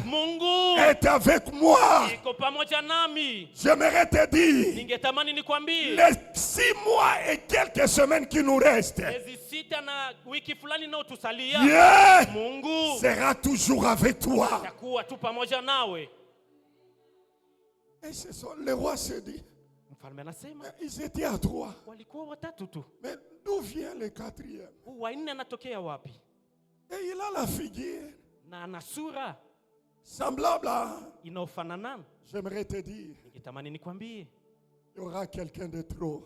Mungu est avec moi. iko pamoja nami. J'aimerais te dire, Ningetamani nikwambie, les 6 mois et quelques semaines qui nous restent, miezi 6 na wiki fulani nao tusalia, Dieu Mungu sera toujours avec toi. atakuwa tu pamoja nawe. Et c'est ça, le roi se dit, Mfalme anasema ils étaient à 3. walikuwa watatu tu, Mais d'où vient le 4e? wanne anatokea wapi? Et il a la figure Na ana sura semblable à... inaofanana. J'aimerais te dire, Ningetamani nikwambie, il y aura quelqu'un de trop.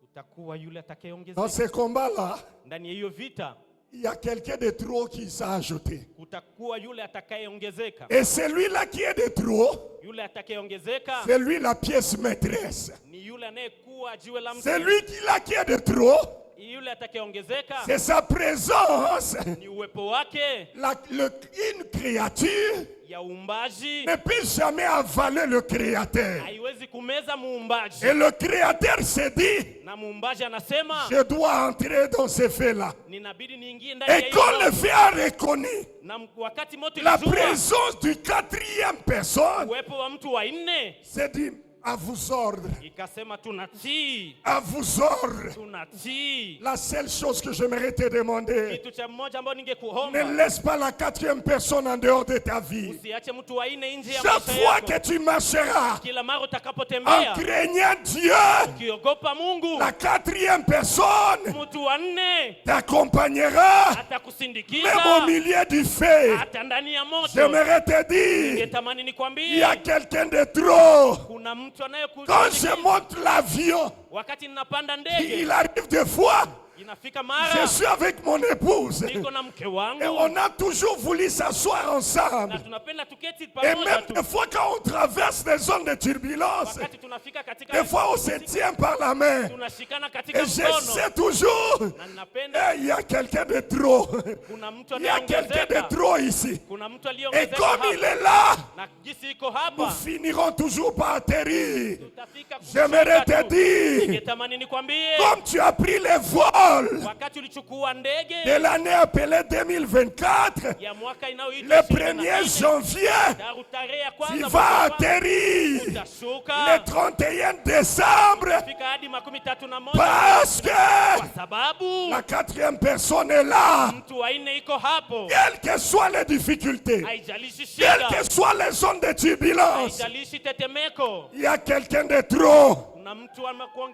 utakuwa yule Dans atakayeongezeka ce combat-là, ndani ya hiyo vita. il y a quelqu'un de trop qui s'est ajouté. Kutakuwa yule atakayeongezeka. Et celui-là qui est de trop, Yule atakayeongezeka c'est lui la pièce maîtresse. ni yule anayekuwa jiwe la msingi. Celui-là qui est de trop, Yule atakayeongezeka c'est sa présence. ni uwepo wake Une créature ya uumbaji, ne peut jamais avaler le créateur. haiwezi kumeza muumbaji. Et le créateur se dit, Na muumbaji anasema je dois entrer dans ce fait-là. ninabidi niingie ndani ya Et quand le hiyo. fait a reconnu Na wakati moto la ilijua présence du 4e personne, uwepo wa mtu wa nne, s'est dit, à vos ordres, ikasema tunatii, à vos ordres. tunatii. La seule chose que j'aimerais te demander, Kitu cha mmoja ambao ne ningekuomba, laisse pas la 4e personne en dehors de ta vie. usiache mtu wa nne nje ya Chaque maisha fois yako. que tu marcheras Kila mara en utakapotembea craignant Dieu, ukiogopa Mungu, la 4e personne mtu wa nne t'accompagnera même au atakusindikiza milieu du feu. hata ndani ya moto. J'aimerais te dire, Ningetamani il y nikwambie, a quelqu'un de trop. kuna mtu Quand anayekusindikiza. je monte l'avion, Wakati ninapanda ndege, il arrive des fois, inafika je mara suis avec mon épouse niko na mke et wangu on a toujours voulu s'asseoir ensemble. na tunapenda tuketi Et pamoja même tu. des fois quand on traverse des zones de turbulence, Wakati tunafika katika des fois on se tient par la main. tunashikana katika Et je mkono, sais toujours, na ninapenda il y a quelqu'un de trop. kuna mtu Il y a quelqu'un de anayeongezeka, trop ici. kuna mtu Et aliyeongezeka comme hapa. il est là, Na jinsi iko nous hapa, finirons toujours par atterrir. tutafika J'aimerais kushuka te tu. dire, Ningetamani nikwambie, comme tu as pris le vol wakati ulichukua ndege de l'année appelée 2024, ya mwaka le inayoitwa 1er janvier, tarehe ya tu kwanza vas mwezi wa kwanza, atterrir utashuka le 31 décembre fika hadi 31 parce que kwa sababu la 4e personne est là. mtu wa nne iko hapo. Quelles que soient les difficultés, Haijalishi quelles shida, que soient les zones de turbulence, haijalishi tetemeko, il y a quelqu'un de trop. kuna mtu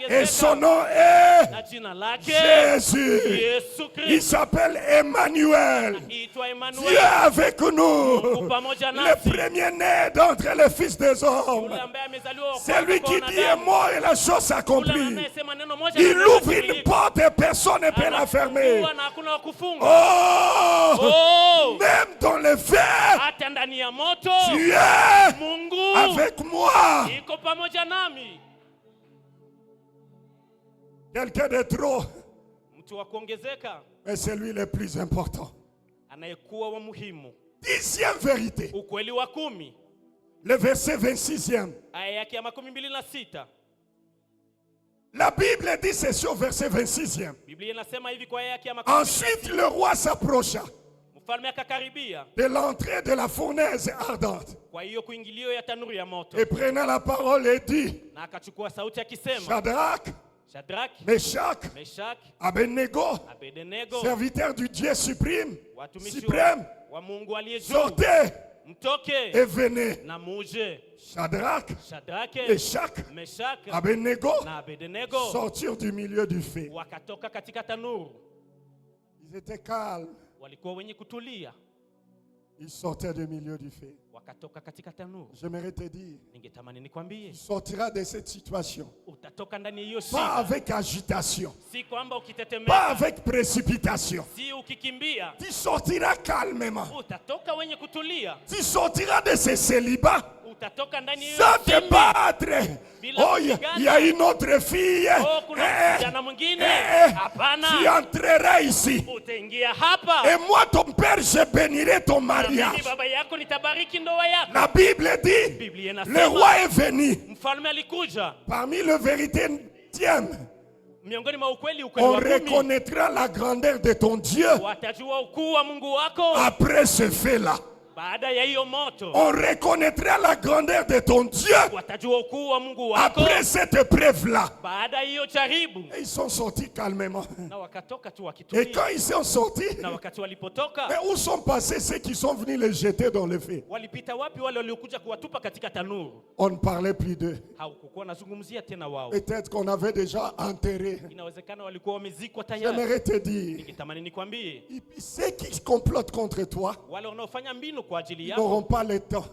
Et son amekuongezeka nom est na jina lake Jésus. Yesu Il Kristo. s'appelle Emmanuel. Itwa Dieu Emmanuel, est avec Mungu nous. pamoja Le nasi. premier-né d'entre les fils des hommes. Yule ambaye amezaliwa wa C'est kwanza lui kwa qui dit est wanadamu. mort et la chose Yule s'accomplit. anayesema neno moja Il na ouvre une linatimilika. porte et personne ne peut la fermer. Anafungua na hakuna wa kufunga. Oh! Oh! Même dans le fer, Hata ndani ya moto tu es Mungu avec moi. iko pamoja nami. Quelqu'un de trop, Mtu wa kuongezeka mais c'est lui le plus important. anayekuwa wa muhimu. 10e vérité, Ukweli wa 10, le verset 26e. aya yake ya 26. La Bible dit ceci au verset 26e. Biblia inasema hivi kwa aya yake ya Ensuite, 26. le roi s'approcha Mfalme akakaribia de l'entrée de la fournaise ardente kwa hiyo kuingilio ya tanuru ya moto, et prenant la parole et dit, na akachukua sauti akisema, Shadrach, Shadrach, Meshach, Meshach, Abednego, Abednego, serviteurs du Dieu suprême, watumishi suprême, wa Mungu aliye juu, sortez mtoke et venez. na muje. Shadrach, Shadrach, Meshach, Meshach Abednego na Abednego sortirent du milieu du feu. wakatoka katika tanuru. Ils étaient calmes. Walikuwa wenye kutulia, Ils sortaient du milieu du feu. wakatoka katika tanuru. J'aimerais te dire, Ningetamani nikwambie, tu sortiras de cette situation. utatoka ndani ya hiyo Pas shida, avec agitation, si kwamba pas ukitetemeka, avec précipitation. si ukikimbia. Tu sortiras calmement. Utatoka wenye kutulia, Tu sortiras de ce célibat utatoka ndani ya sans te zimbi. battre. Bila Oh, il kupigana. y a une autre fille. Oh, kuna kijana mwingine. Tu Hapana. entreras ici. Utaingia hapa. Et moi, ton père, je bénirai ton Na mimi mariage. baba yako nitabariki ndoa yako. La Bible dit, Biblia le inasema roi est venu. mfalme alikuja. Parmi le vérité dième, Miongoni mwa ukweli on wa kumi. reconnaîtra la grandeur de ton Dieu Watajua ukuu wa Mungu wako après ce fait-là. baada ya hiyo moto. On reconnaîtra la grandeur de ton Dieu Watajua ukuu wa Mungu wako après cette épreuve-là. baada ya hiyo jaribu. Et ils sont sortis calmement. Na wakatoka tu Et wakitulia. quand ils sont sortis, Na wakati walipotoka, mais où sont passés ceux qui sont venus les jeter dans le feu? walipita wapi wale waliokuja kuwatupa katika tanuru? On ne parlait plus d'eux. Haukukuwa nazungumzia tena wao. Peut-être qu'on avait déjà enterré. Inawezekana walikuwa wamezikwa tayari. J'aimerais te dire, Nikitamani nikwambie, ceux qui complotent contre toi wale wanaofanya mbinu kwa ajili ils yako n'auront pas le temps.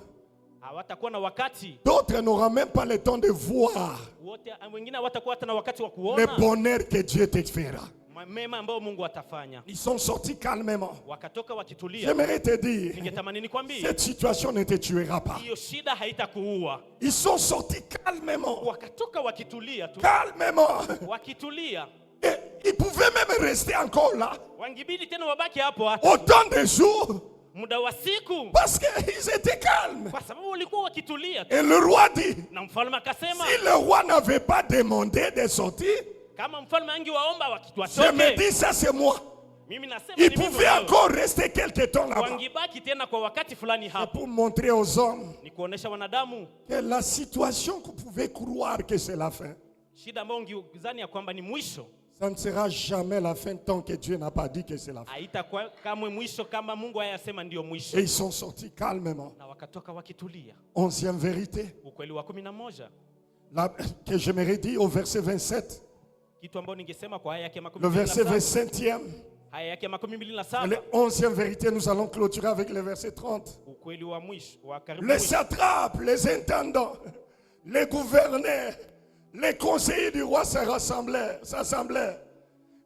hawatakuwa na wakati D'autres n'auront même pas le temps de voir wote, wengine hawatakuwa hata na wakati wa le kuona bonheur que Dieu te fera. mema ambayo Mungu atafanya. Ils sont sortis calmement. Wakatoka wakitulia. J'aimerais te dire, Ningetamani nikwambie, cette situation ne te tuera pas. hiyo shida haitakuua. Ils sont sortis calmement. Wakatoka wakitulia tu, Calmement. wakitulia. Et ils pouvaient même rester encore là Wangibidi tena wabaki hapo hapo autant de jours muda wa siku, parce qu'ils étaient calmes. kwa sababu walikuwa wakitulia tu. Et le roi dit, Na mfalme akasema, si le roi n'avait pas demandé de sortir, kama mfalme angewaomba je me watoke, dis ça c'est moi. mimi nasema Il ni mimi pouvait mwenyewe. encore rester quelque temps là-bas. Wangibaki tena kwa wakati fulani hapo, Pour montrer aux hommes ni kuonesha wanadamu que la situation que vous pouvez croire que c'est la fin, shida ambayo ungizani ya kwamba ni mwisho, ça ne sera jamais la fin tant que Dieu n'a pas dit que c'est la fin. haitakuwa kamwe mwisho kama Mungu hayasema ndio mwisho. Et ils sont sortis calmement. Na wakatoka wakitulia. 11e vérité, Ukweli wa 11 que j'aimerais dire au verset 27, kitu ambayo ningesema kwa aya yake ya le verset 27, 25e, aya yake ya et 27, le 11e vérité, nous allons clôturer avec le verset 30. ukweli wa mwisho wa karibu Les mwisho. satrapes, les intendants, les gouverneurs, les conseillers du roi s'assemblèrent.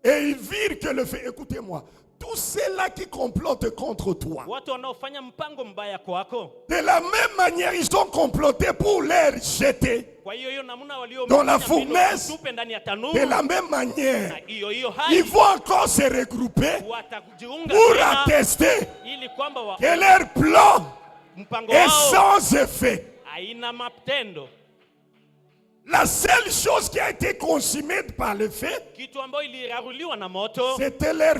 Et ils virent que le fait, écoutez-moi, tous ceux-là qui complotent contre toi, Watu wanaofanya mpango mbaya kwako, de la même manière, ils ont comploté pour les jeter. kwa hiyo namna walio Dans la fournaise, tupe ndani ya De tanuru, la même manière, na hiyo ils hali vont encore se regrouper watajiunga pour tena attester ili kwamba que leur plan mpango est wao sans effet. haina matendo. La seule chose qui a été consumée par le feu, Kitu ambayo iliraruliwa na moto c'était leur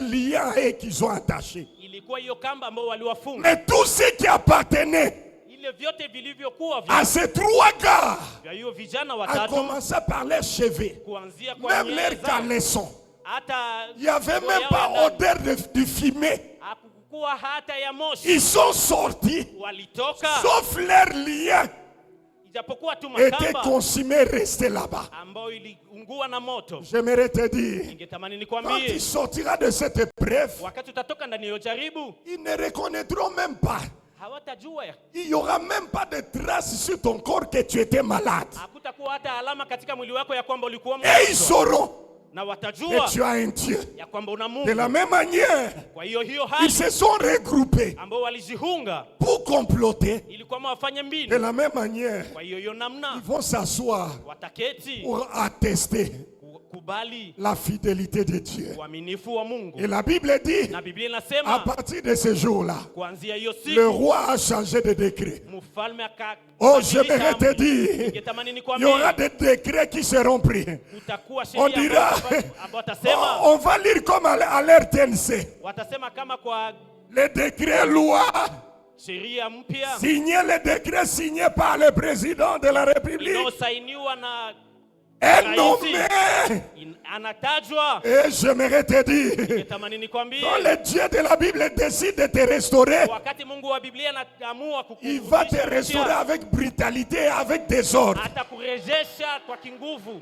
lien et qu'ils ont attaché. ilikuwa hiyo kamba ambayo waliwafunga. Mais tout ce qui appartenait Ile vyote vilivyokuwa à ces trois gars, vya hiyo vijana à watatu, commencer par leurs cheveux, kuanzia kwa même nywele leurs zao, caleçons, hata il n'y avait nguo même yao pas ya ndani, odeur de fumée. hakukuwa hata ya moshi. Ils sont sortis, Walitoka sauf leur lien ijapokuwa tu était makamba consumé, resté là-bas. ambayo iliungua na moto. J'aimerais te dire, Ningetamani quand nikwambie, il sortira de cette épreuve, wakati utatoka ndani ya hiyo jaribu, ils ne reconnaîtront même pas. hawatajua, Il n'y aura même pas de traces sur ton corps que tu étais malade. hakutakuwa hata alama katika mwili wako ya kwamba ulikuwa Et ils mgonjwa, sauront na que watajua tu as un Dieu. ya kwamba una De Mungu. la même manière, Kwa hiyo ils hali se sont regroupés ambao walijiunga pour comploter. ili kwamba wafanye De mbinu. la même manière, Kwa hiyo namna ils vont s'asseoir wataketi pour attester kubali la fidélité de Dieu. uaminifu wa Et Mungu. la Bible dit, Na Biblia à inasema partir de ce jour-là, kuanzia hiyo le siku roi a changé de décret. mfalme Oh, j'aimerais te akabadilisha amri. dire, Ningetamani il y aura nikwambie, des décrets qui seront pris. kutakuwa On sheria dira, ambao watasema, on va lire comme à l'RTNC. watasema kama kwa Les décrets lois, sheria mpya signer les décrets signés par le président de la République. inayosainiwa na Et Raisi. nommé. anatajwa. Et j'aimerais te dire, Ningetamani nikwambie, quand le Dieu de la Bible décide de te restaurer, wakati Mungu wa Biblia anaamua il va te kukurudisha restaurer upya, avec brutalité, avec désordre. atakurejesha kwa kinguvu.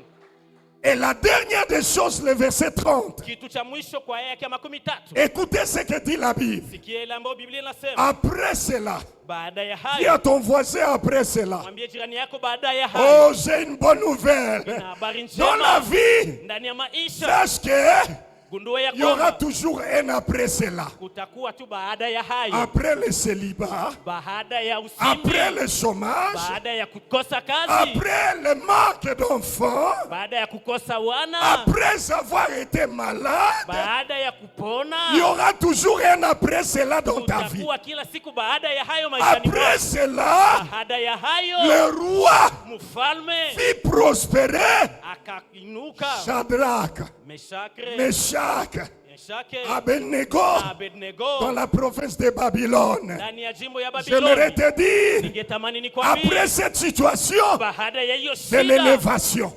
Et la dernière des choses, le verset 30. Kitu cha mwisho kwa aya ya 13, Écoutez ce que dit la Bible. sikia ile ambayo Biblia inasema. Après cela, Baada ya dis à hayo, ton voisin après cela. mwambie jirani yako, baada ya hayo, Oh, j'ai une bonne nouvelle. na habari Dans la njema vie, ndani ya maisha. sache que gundua ya il y aura kwamba toujours un après cela. kutakuwa tu baada ya hayo, Après le célibat, baada ya usimbi, après le chômage, baada ya kukosa kazi, après le manque d'enfants, baada ya kukosa wana, après avoir été malade, baada ya kupona, il y aura toujours un après cela dans ta vie. kutakuwa kila siku baada ya hayo maishani Après mwako. cela, Baada ya hayo le roi mfalme fit prospérer akainuka Shadrach, Meshake, Meshach, Meshake Abednego na Abednego dans la province de Babylone. ndani ya jimbo ya J'aimerais Babiloni. te dire, Ningetamani nikwambie après cette situation, baada ya hiyo c'est shida l'élévation.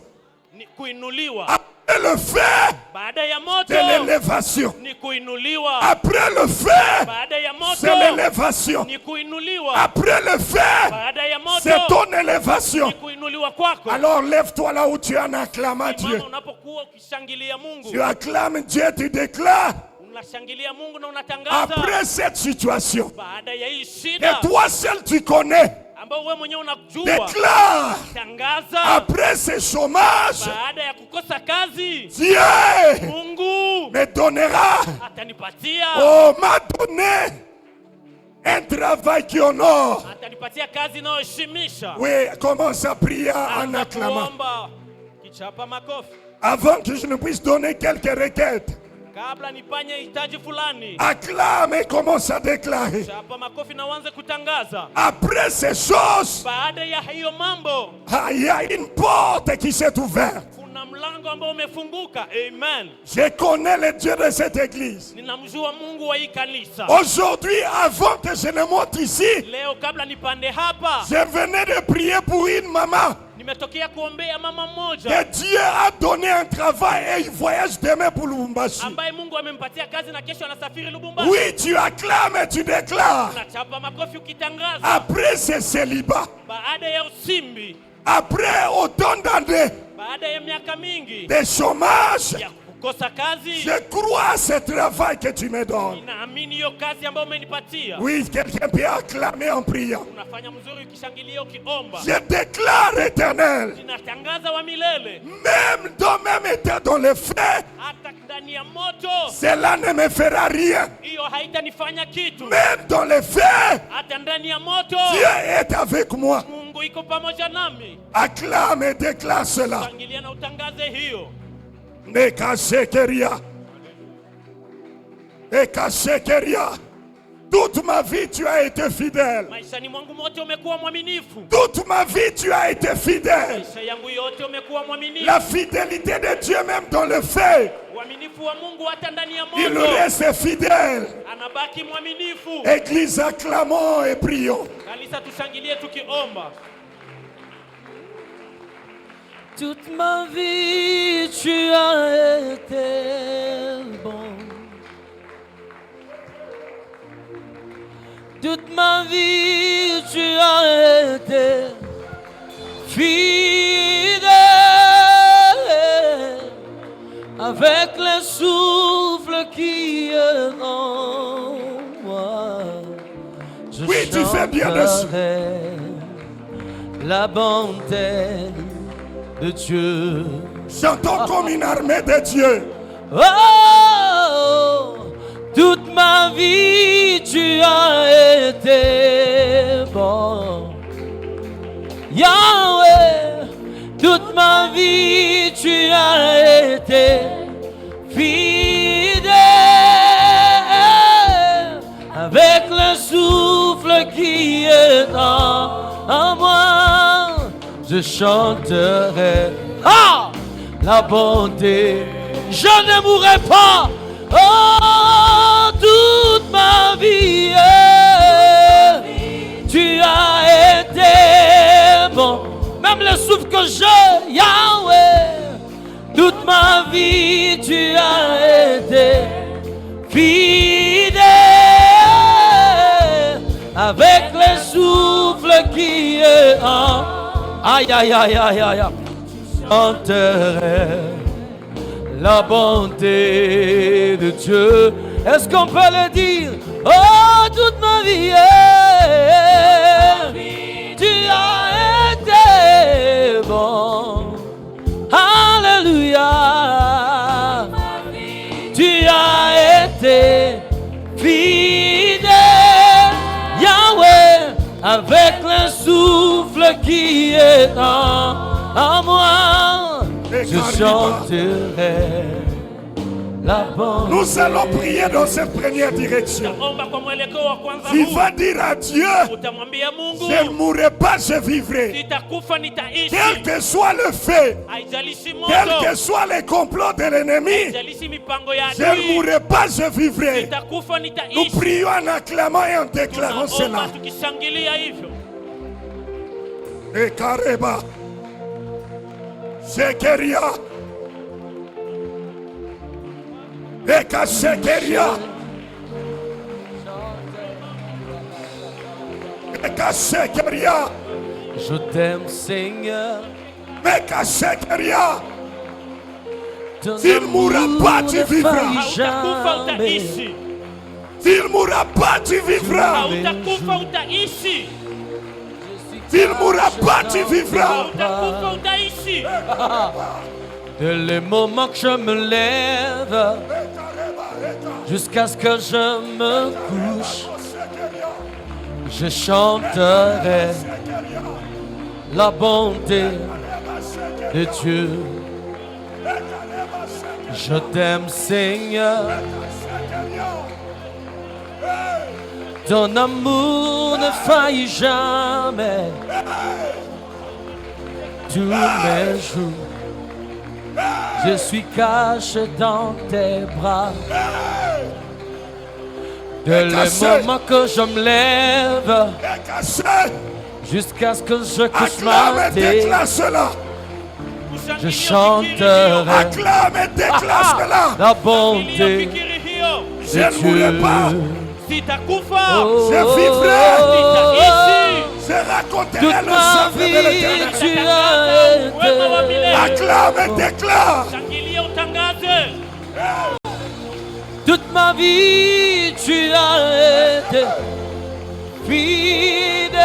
ni kuinuliwa, Après le feu, baada ya moto c'est l'élévation. ni kuinuliwa, Après le feu, baada ya c'est moto l'élévation. ni kuinuliwa, Après le feu, baada ya c'est moto ton élévation. ni kuinuliwa kwako. Alors lève-toi là où tu es en acclamant Dieu. Mama, unapokuwa ukishangilia Mungu, Tu acclames Dieu, tu déclares. unashangilia Mungu na unatangaza Après cette situation, baada ya hii et shida toi seul tu connais, ambao wewe mwenyewe unajua, déclare. tangaza Après ce chômage, baada ya kukosa kazi Dieu Mungu me donnera, atanipatia m'a donné un travail qui honore. atanipatia kazi inayoheshimisha. Oui, commence à prier en Anza acclamant. kuomba kichapa makofi Avant que je ne puisse donner quelques requêtes, kabla nifanye hitaji fulani. acclame et commence à déclarer. Chapa makofi na uanze kutangaza. Après ces choses, Baada ya hiyo mambo il y a une porte qui s'est ouverte. kuna mlango ambao umefunguka. Amen. Je connais le Dieu de cette église. Ninamjua Mungu wa hii kanisa. Aujourd'hui, avant que je ne monte ici, Leo kabla nipande hapa, je venais de prier pour une maman nimetokea kuombea mama mmoja que Dieu a donné un travail et il voyage demain pour Lubumbashi. ambaye Mungu amempatia kazi na kesho anasafiri Lubumbashi. Oui, tu acclames et tu déclares. Unachapa makofi ukitangaza. Après ce célibat, Baada ya usimbi, après autant d'années baada ya miaka mingi de chômage, ya kukosa kazi, je crois à ce travail que tu me donnes. ninaamini hiyo kazi ambayo umenipatia. Oui, quelqu'un peut acclamer en priant. Unafanya mzuri ukishangilia, ukiomba. Je déclare éternel, Ninatangaza wa milele, même état dans le feu, hata ndani ya moto cela ne me fera rien. hiyo haitanifanya kitu. Même dans le feu, Hata ndani ya moto Dieu est avec moi. Mungu iko pamoja nami. Acclame et déclare cela. Shangilia na utangaze hiyo. Ne cache que rien. Ne cache que rien. Toute ma vie, tu as été fidèle. Maishani mwangu mote umekuwa mwaminifu. Toute ma vie, tu as été fidèle. Maisha yangu yote umekuwa mwaminifu. La fidélité de Dieu, même dans le feu, Uaminifu wa Mungu hata ndani ya il moto reste fidèle. anabaki mwaminifu. Église, acclamons et prions. Kanisa, tushangilie tukiomba. Toute ma vie, tu as été bon. Toute ma vie, tu as été fidèle. Avec le souffle qui est en moi, je Oui, tu fais bien dessus. chanterai la bonté de Dieu. Chantons comme une armée de Dieu. Oh, toute ma vie tu as été bon. Yahweh, toute ma vie tu as été fidèle. Avec le souffle qui est en moi, je chanterai la bonté. Je ne mourrai pas. Oh, toute ma vie, tu as été bon. Même le souffle que j'ai, Yahweh, toute ma vie, tu as été fidèle. Avec le souffle qui est en... Aïe, aïe, aïe, aïe, aïe. Chanterai la bonté de Dieu. Est-ce qu'on peut le dire? Oh, toute ma vie, tu as été bon. Alléluia. Tu avec le souffle qui est en moi, je chanterai la bonne. Nous allons prier dans cette première direction. Omba kwa mwelekeo wa kwanza Tu huu. vas dire à Dieu, Utamwambia Mungu, je ne mourrai pas, je vivrai. nitakufa nitaishi. Quel que soit le fait, Haijalishi quels moto, que soient les complots de l'ennemi, haijalishi mipango ya je ne adui, mourrai pas, je vivrai. nitakufa Nous nitaishi. prions en acclamant et en déclarant Tunaomba cela. tukishangilia hivyo. Et Kareba, Shekeria, et Kashekeria, et Kashekeria, Je t'aime, Seigneur. et Kashekeria. Ton S'il ne mourra amour pas, tu ne vivras. faillit Hautakufa jamais. utaishi. S'il ne mourra pas, tu vivras. Hautakufa utaishi. S'il ne mourra pas, tu vivras. Hautakufa utaishi. Dès les moments que je me lève jusqu'à ce que je me couche, je chanterai la bonté de Dieu. Je t'aime, Seigneur. Ton amour ne faillit jamais. Tous mes jours, je suis caché dans tes bras. Dès le moment que je me lève, Et Kashe, jusqu'à ce que je couche acclame ma et tête, déclare cela. je chanterai Acclame et déclare cela. la bonté Je ne mourrai pas. Sitakufa. Je vivrai. Nitaishi. Je raconterai Toute le ma souffle de vie, l'éternel. tu as Wema wa été. milele. Acclame et déclare. Shangilia utangaze. Toute ma vie, tu as été fidèle.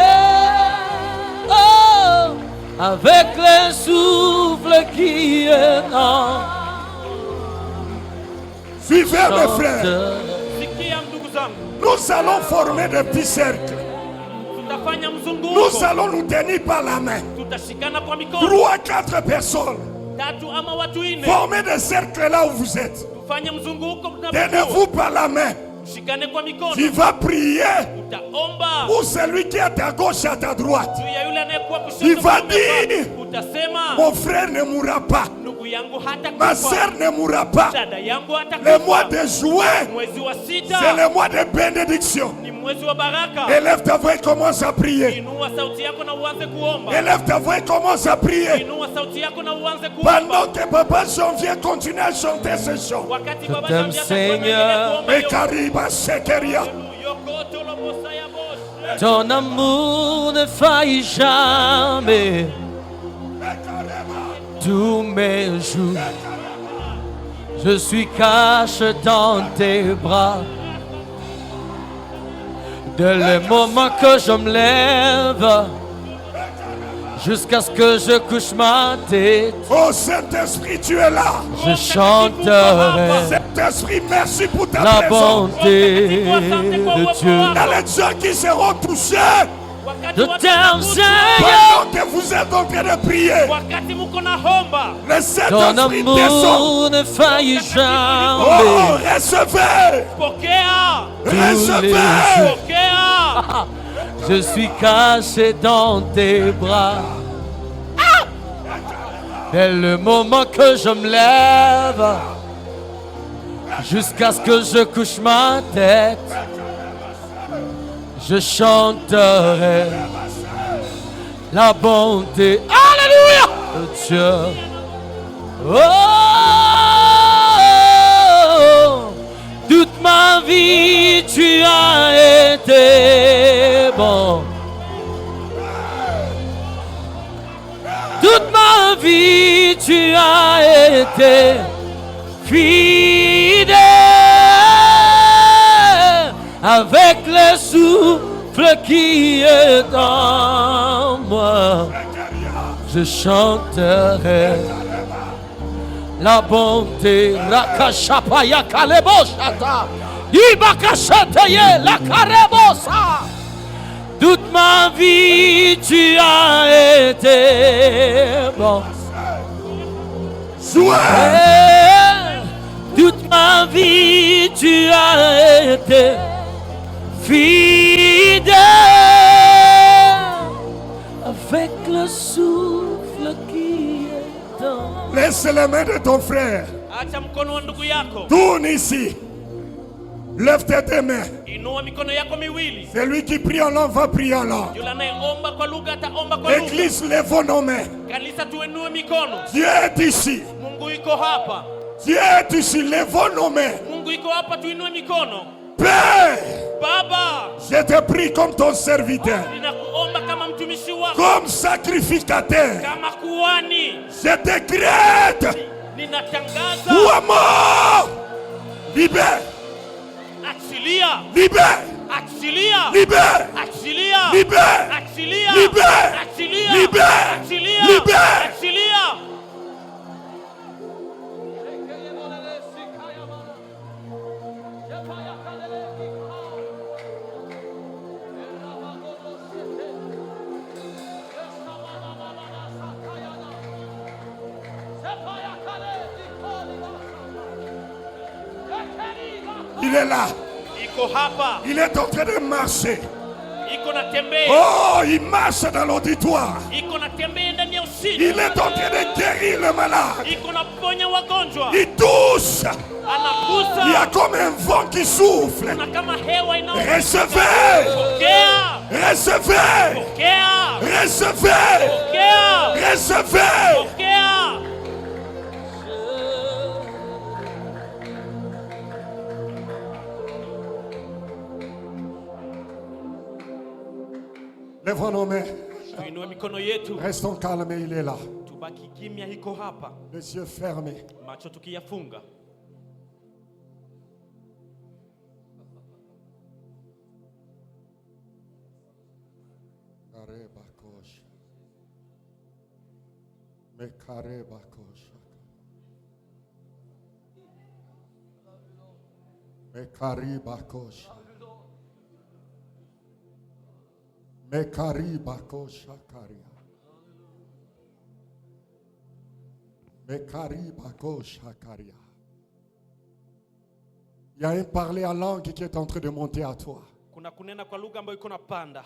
Oh, avec le souffle qui est en Suivez mes frères. Sikia ndugu zangu. Nous allons former des petits cercles. Tutafanya Nous mzunguko. allons nous tenir par la main. Tutashikana kwa mikono. 3, 4 personnes. Tatu ama watu ine. Formez des cercles là où vous êtes. Tufanye mzunguko mnapokuwa. Tenez-vous par la main. Shikane kwa mikono. Tu vas prier Utaomba. pour celui qui est à ta gauche et à ta droite. Juu ya yule anayekuwa kushoto. Il va kwa dire, kulia. Utasema mon frère ne mourra pas. ndugu yangu hata Ma kufa. sœur ne mourra pas. Dada yangu hata Le mois kufa. de juin, Mwezi wa sita c'est le mois de bénédiction. ni mwezi wa baraka. Élève ta voix et commence à prier. Inua sauti yako na uanze kuomba. Élève ta voix et commence à prier. Inua sauti yako na uanze kuomba. Pendant que Papa Janvier continue à chanter ce chant. Wakati Je baba t'aime, Janvier Seigneur. atakuwa anaendelea Et kuomba Kariba Shekeria. yokoto lo bosa ya boshe. ton amour ne faillit jamais. Tous mes jours, je suis caché dans tes bras. Dès le moment que je me lève, jusqu'à ce que je couche ma tête, Oh Saint-Esprit, tu es là. je chanterai Saint-Esprit, merci pour ta la présence. bonté de Dieu. Il y a les gens qui seront touchés Wakati Je watu t'aime, wanakuja, Seigneur. pendant que vous êtes en train de prier. wakati muko na homba, Le Ton Saint-Esprit descend. amour ne faillit Oh, jamais. recevez. pokea, Recevez. pokea. Je suis caché dans tes bras. Dès le moment que je me lève, jusqu'à ce que je couche ma tête, je chanterai la bonté. Alléluia! De Dieu. Oh, toute ma vie, tu as été bon. Toute ma vie, tu as été fidèle. Avec le souffle qui est en moi, je chanterai la bonté. Rakashapaya kaleboshata. Ibakashataye la karebosa. Toute ma vie, tu as été bon. Toute ma vie, tu as été fidèle. Avec le souffle qui est dans. Laisse les mains de ton frère. Acha mkono wa ndugu yako. Tourne ici. Lève tes deux mains. Inua mikono yako miwili. Celui qui prie en langue va prier en langue. Yule anayeomba kwa lugha ataomba kwa lugha. Église, lève nos mains. Kanisa tuinue mikono. Dieu est ici. Mungu yuko hapa. Dieu est ici. Lève nos mains. Mungu yuko hapa, tuinue mikono. Père, Baba, je te prie comme ton serviteur, ninakuomba kama mtumishi wako, comme sacrificateur. kama kuhani. Je décrète. Ninatangaza. Toi mort. Libère. Achilia. Libère. Achilia. Libère. Achilia. Libère. Achilia. Libère. Achilia. Libère. Achilia. Libère. Achilia. Il est là. Iko hapa. Il est en train de marcher. Iko natembea. Oh, il marche dans l'auditoire. Iko natembea ndani ya usiku. Il est en train de guérir le malade. Iko naponya wagonjwa. Il touche. Anagusa. Il y a comme un vent qui souffle. Kuna kama hewa ina. Recevez. Pokea. Recevez. Pokea. Recevez. Pokea. Recevez. Pokea. Lèvons nos mains. Tuinue mikono yetu. Restons calmes, il est là. Tubaki kimya, iko hapa. Les yeux fermés. Macho tukiyafunga. Il y a un parler en langue qui est en train de monter à toi. Kuna kunena kwa lugha ambayo iko napanda.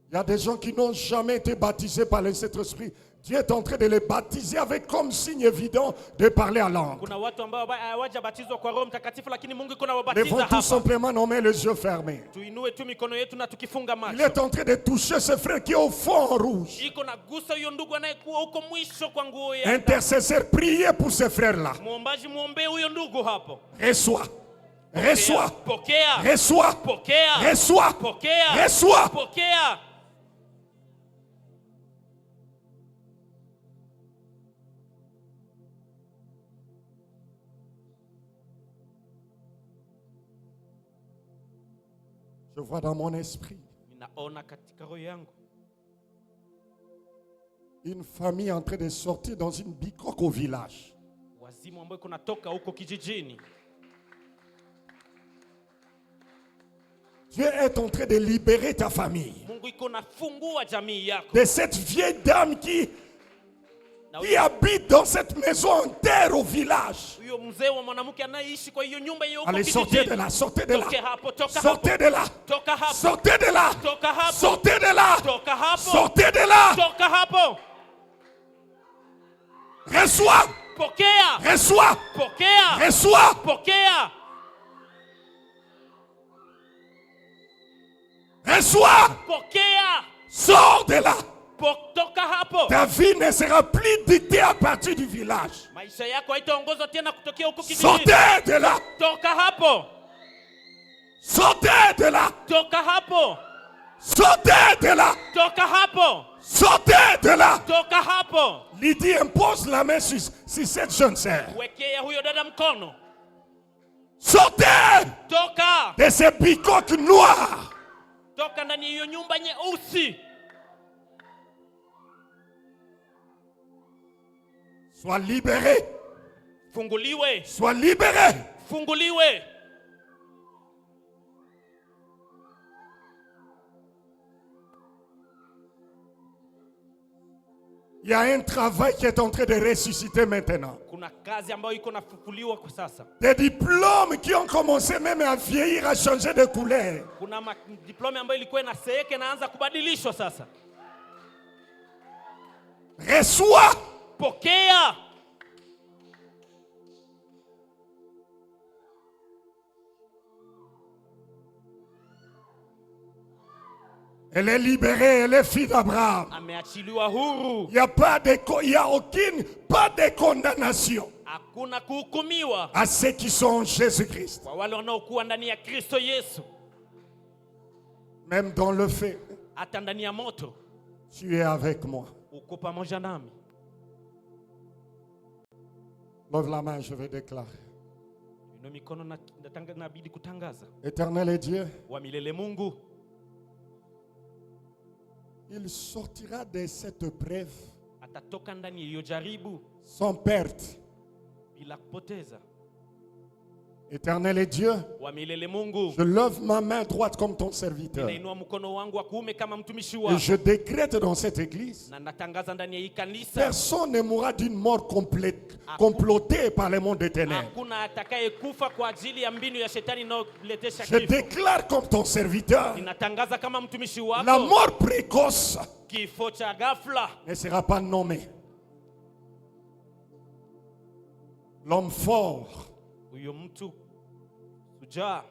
Il y a des gens qui n'ont jamais été baptisés par le Saint-Esprit. Dieu est en train de les baptiser avec comme signe évident de parler en langue. Kuna watu ambao hawajabatizwa kwa Roho Mtakatifu, lakini Mungu iko Lèvons nawabatiza tout hapa. simplement nos mains, les yeux fermés. Tuinue tu mikono yetu na tukifunga Il macho. est en train de toucher ce frère qui est au fond en rouge. Iko nagusa huyo ndugu anayekuwa huko mwisho kwa nguo yake. Intercesseur, priez pour ce frère-là. Muombaji, muombe huyo ndugu hapo. Reçois. Reçois. Pokea. Reçois. Pokea. Reçois. Pokea. Reçois. Pokea. Je vois dans mon esprit Ninaona katika roho yangu une famille en train de sortir dans une bicoque au village. wazimu ambao iko natoka huko kijijini. Dieu est en train de libérer ta famille Mungu iko nafungua jamii yako. de cette vieille dame qui habite dans cette maison en terre au village. Huyo mzee wa mwanamke anayeishi kwa hiyo nyumba hiyo huko Allez, sortez de kijijini. là, sortez de là. Toka hapo, toka hapo. Sortez de là. Toka hapo. Sortez de là. Toka hapo. Sortez de là. Toka hapo. Sortez de là. Toka hapo. Reçois. Pokea. Reçois. Pokea. Reçois. Pokea. Reçois. Pokea. Sors de là. Toka hapo. Ta vie ne sera plus dictée à partir du village. Maisha yako haitaongozwa tena kutokea huko kijijini. Sortez de là. Toka hapo. Sortez de là. Toka hapo. Sortez de là. Toka hapo. Sortez de là. Toka hapo. Lydie impose la main sur cette jeune sœur. Wekea huyo dada mkono. Sortez Toka. de ces bicoques noires. Toka ndani ya hiyo nyumba nyeusi. Sois libéré. Funguliwe. Sois libéré. Funguliwe. Il y a un travail qui est en train de ressusciter maintenant. Kuna kazi ambayo iko nafufuliwa kwa sasa. Des diplômes qui ont commencé même à vieillir, à changer de couleur. Kuna diploma ambayo ilikuwa inaseeka naanza kubadilishwa sasa. Reçois. Pokea. Elle est libérée, elle est fille d'Abraham. Ameachiliwa huru. Il n'y a pas de condamnation Hakuna kuhukumiwa à ceux qui sont en Jésus-Christ. kwa wale wanaokuwa ndani ya Kristo Yesu. Même dans le feu, Hata ndani ya moto tu es avec moi. uko pamoja nami. Lève la main, je vais déclarer. Ino mikono nabidi kutangaza. Éternel et Dieu, Wa milele Mungu, il sortira de cette preuve atatoka ndani ya hiyo jaribu sans perte. bila kupoteza. Éternel et Dieu, Wa milele Mungu, je lève ma main droite comme ton serviteur. nainua mkono wangu wa kuume kama mtumishi Et wako. je décrète dans cette église, Na natangaza ndani ya hii kanisa, personne ne mourra d'une mort complotée par le monde des ténèbres. hakuna atakayekufa kwa ajili ya mbinu ya shetani inayoletesha Je kifo. déclare comme ton serviteur, Ninatangaza kama mtumishi la wako, mort précoce kifo cha ghafla ne sera pas nommée. L'homme fort huyo mtu shujaa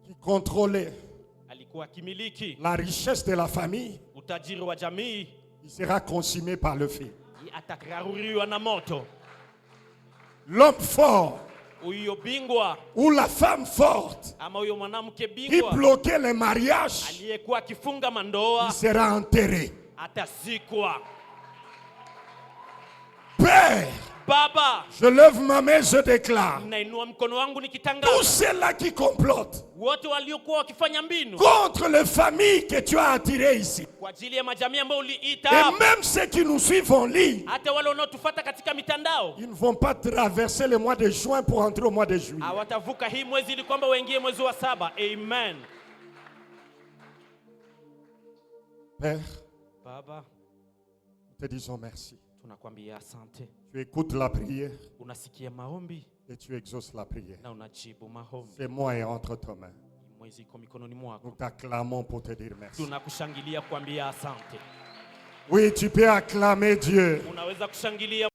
qui contrôlait alikuwa akimiliki la richesse de la famille, utajiri wa jamii, il sera consumé par le feu. atakaruriwa na moto. L'homme fort Huyo bingwa ou la femme forte ama huyo mwanamke qui bingwa bloquait les mariages, aliyekuwa akifunga il mandoa sera enterré. atazikwa. Père, Baba, je lève ma main, je déclare, nainua mkono wangu tous nikitangaza, ceux-là qui complotent wote waliokuwa wakifanya mbinu contre les familles que tu as attirées ici, kwa ajili ya majamii ambayo uliita et hapa, même ceux qui nous suivent en ligne, hata wale wanaotufuata katika mitandao, ils ne vont pas traverser le mois de juin pour entrer au mois de juillet. hawatavuka hii mwezi ili kwamba waingie mwezi wa 7. Amen. Père, Baba, nous te disons merci. tunakwambia asante. Tu écoutes la prière Unasikia maombi et tu exauces la prière. na unajibu maombi. C'est moi et entre tes mains. Mwezi iko mikononi mwako. Nous t'acclamons pour te dire merci. Tunakushangilia kuambia asante. Oui, tu peux acclamer Dieu. Unaweza kushangilia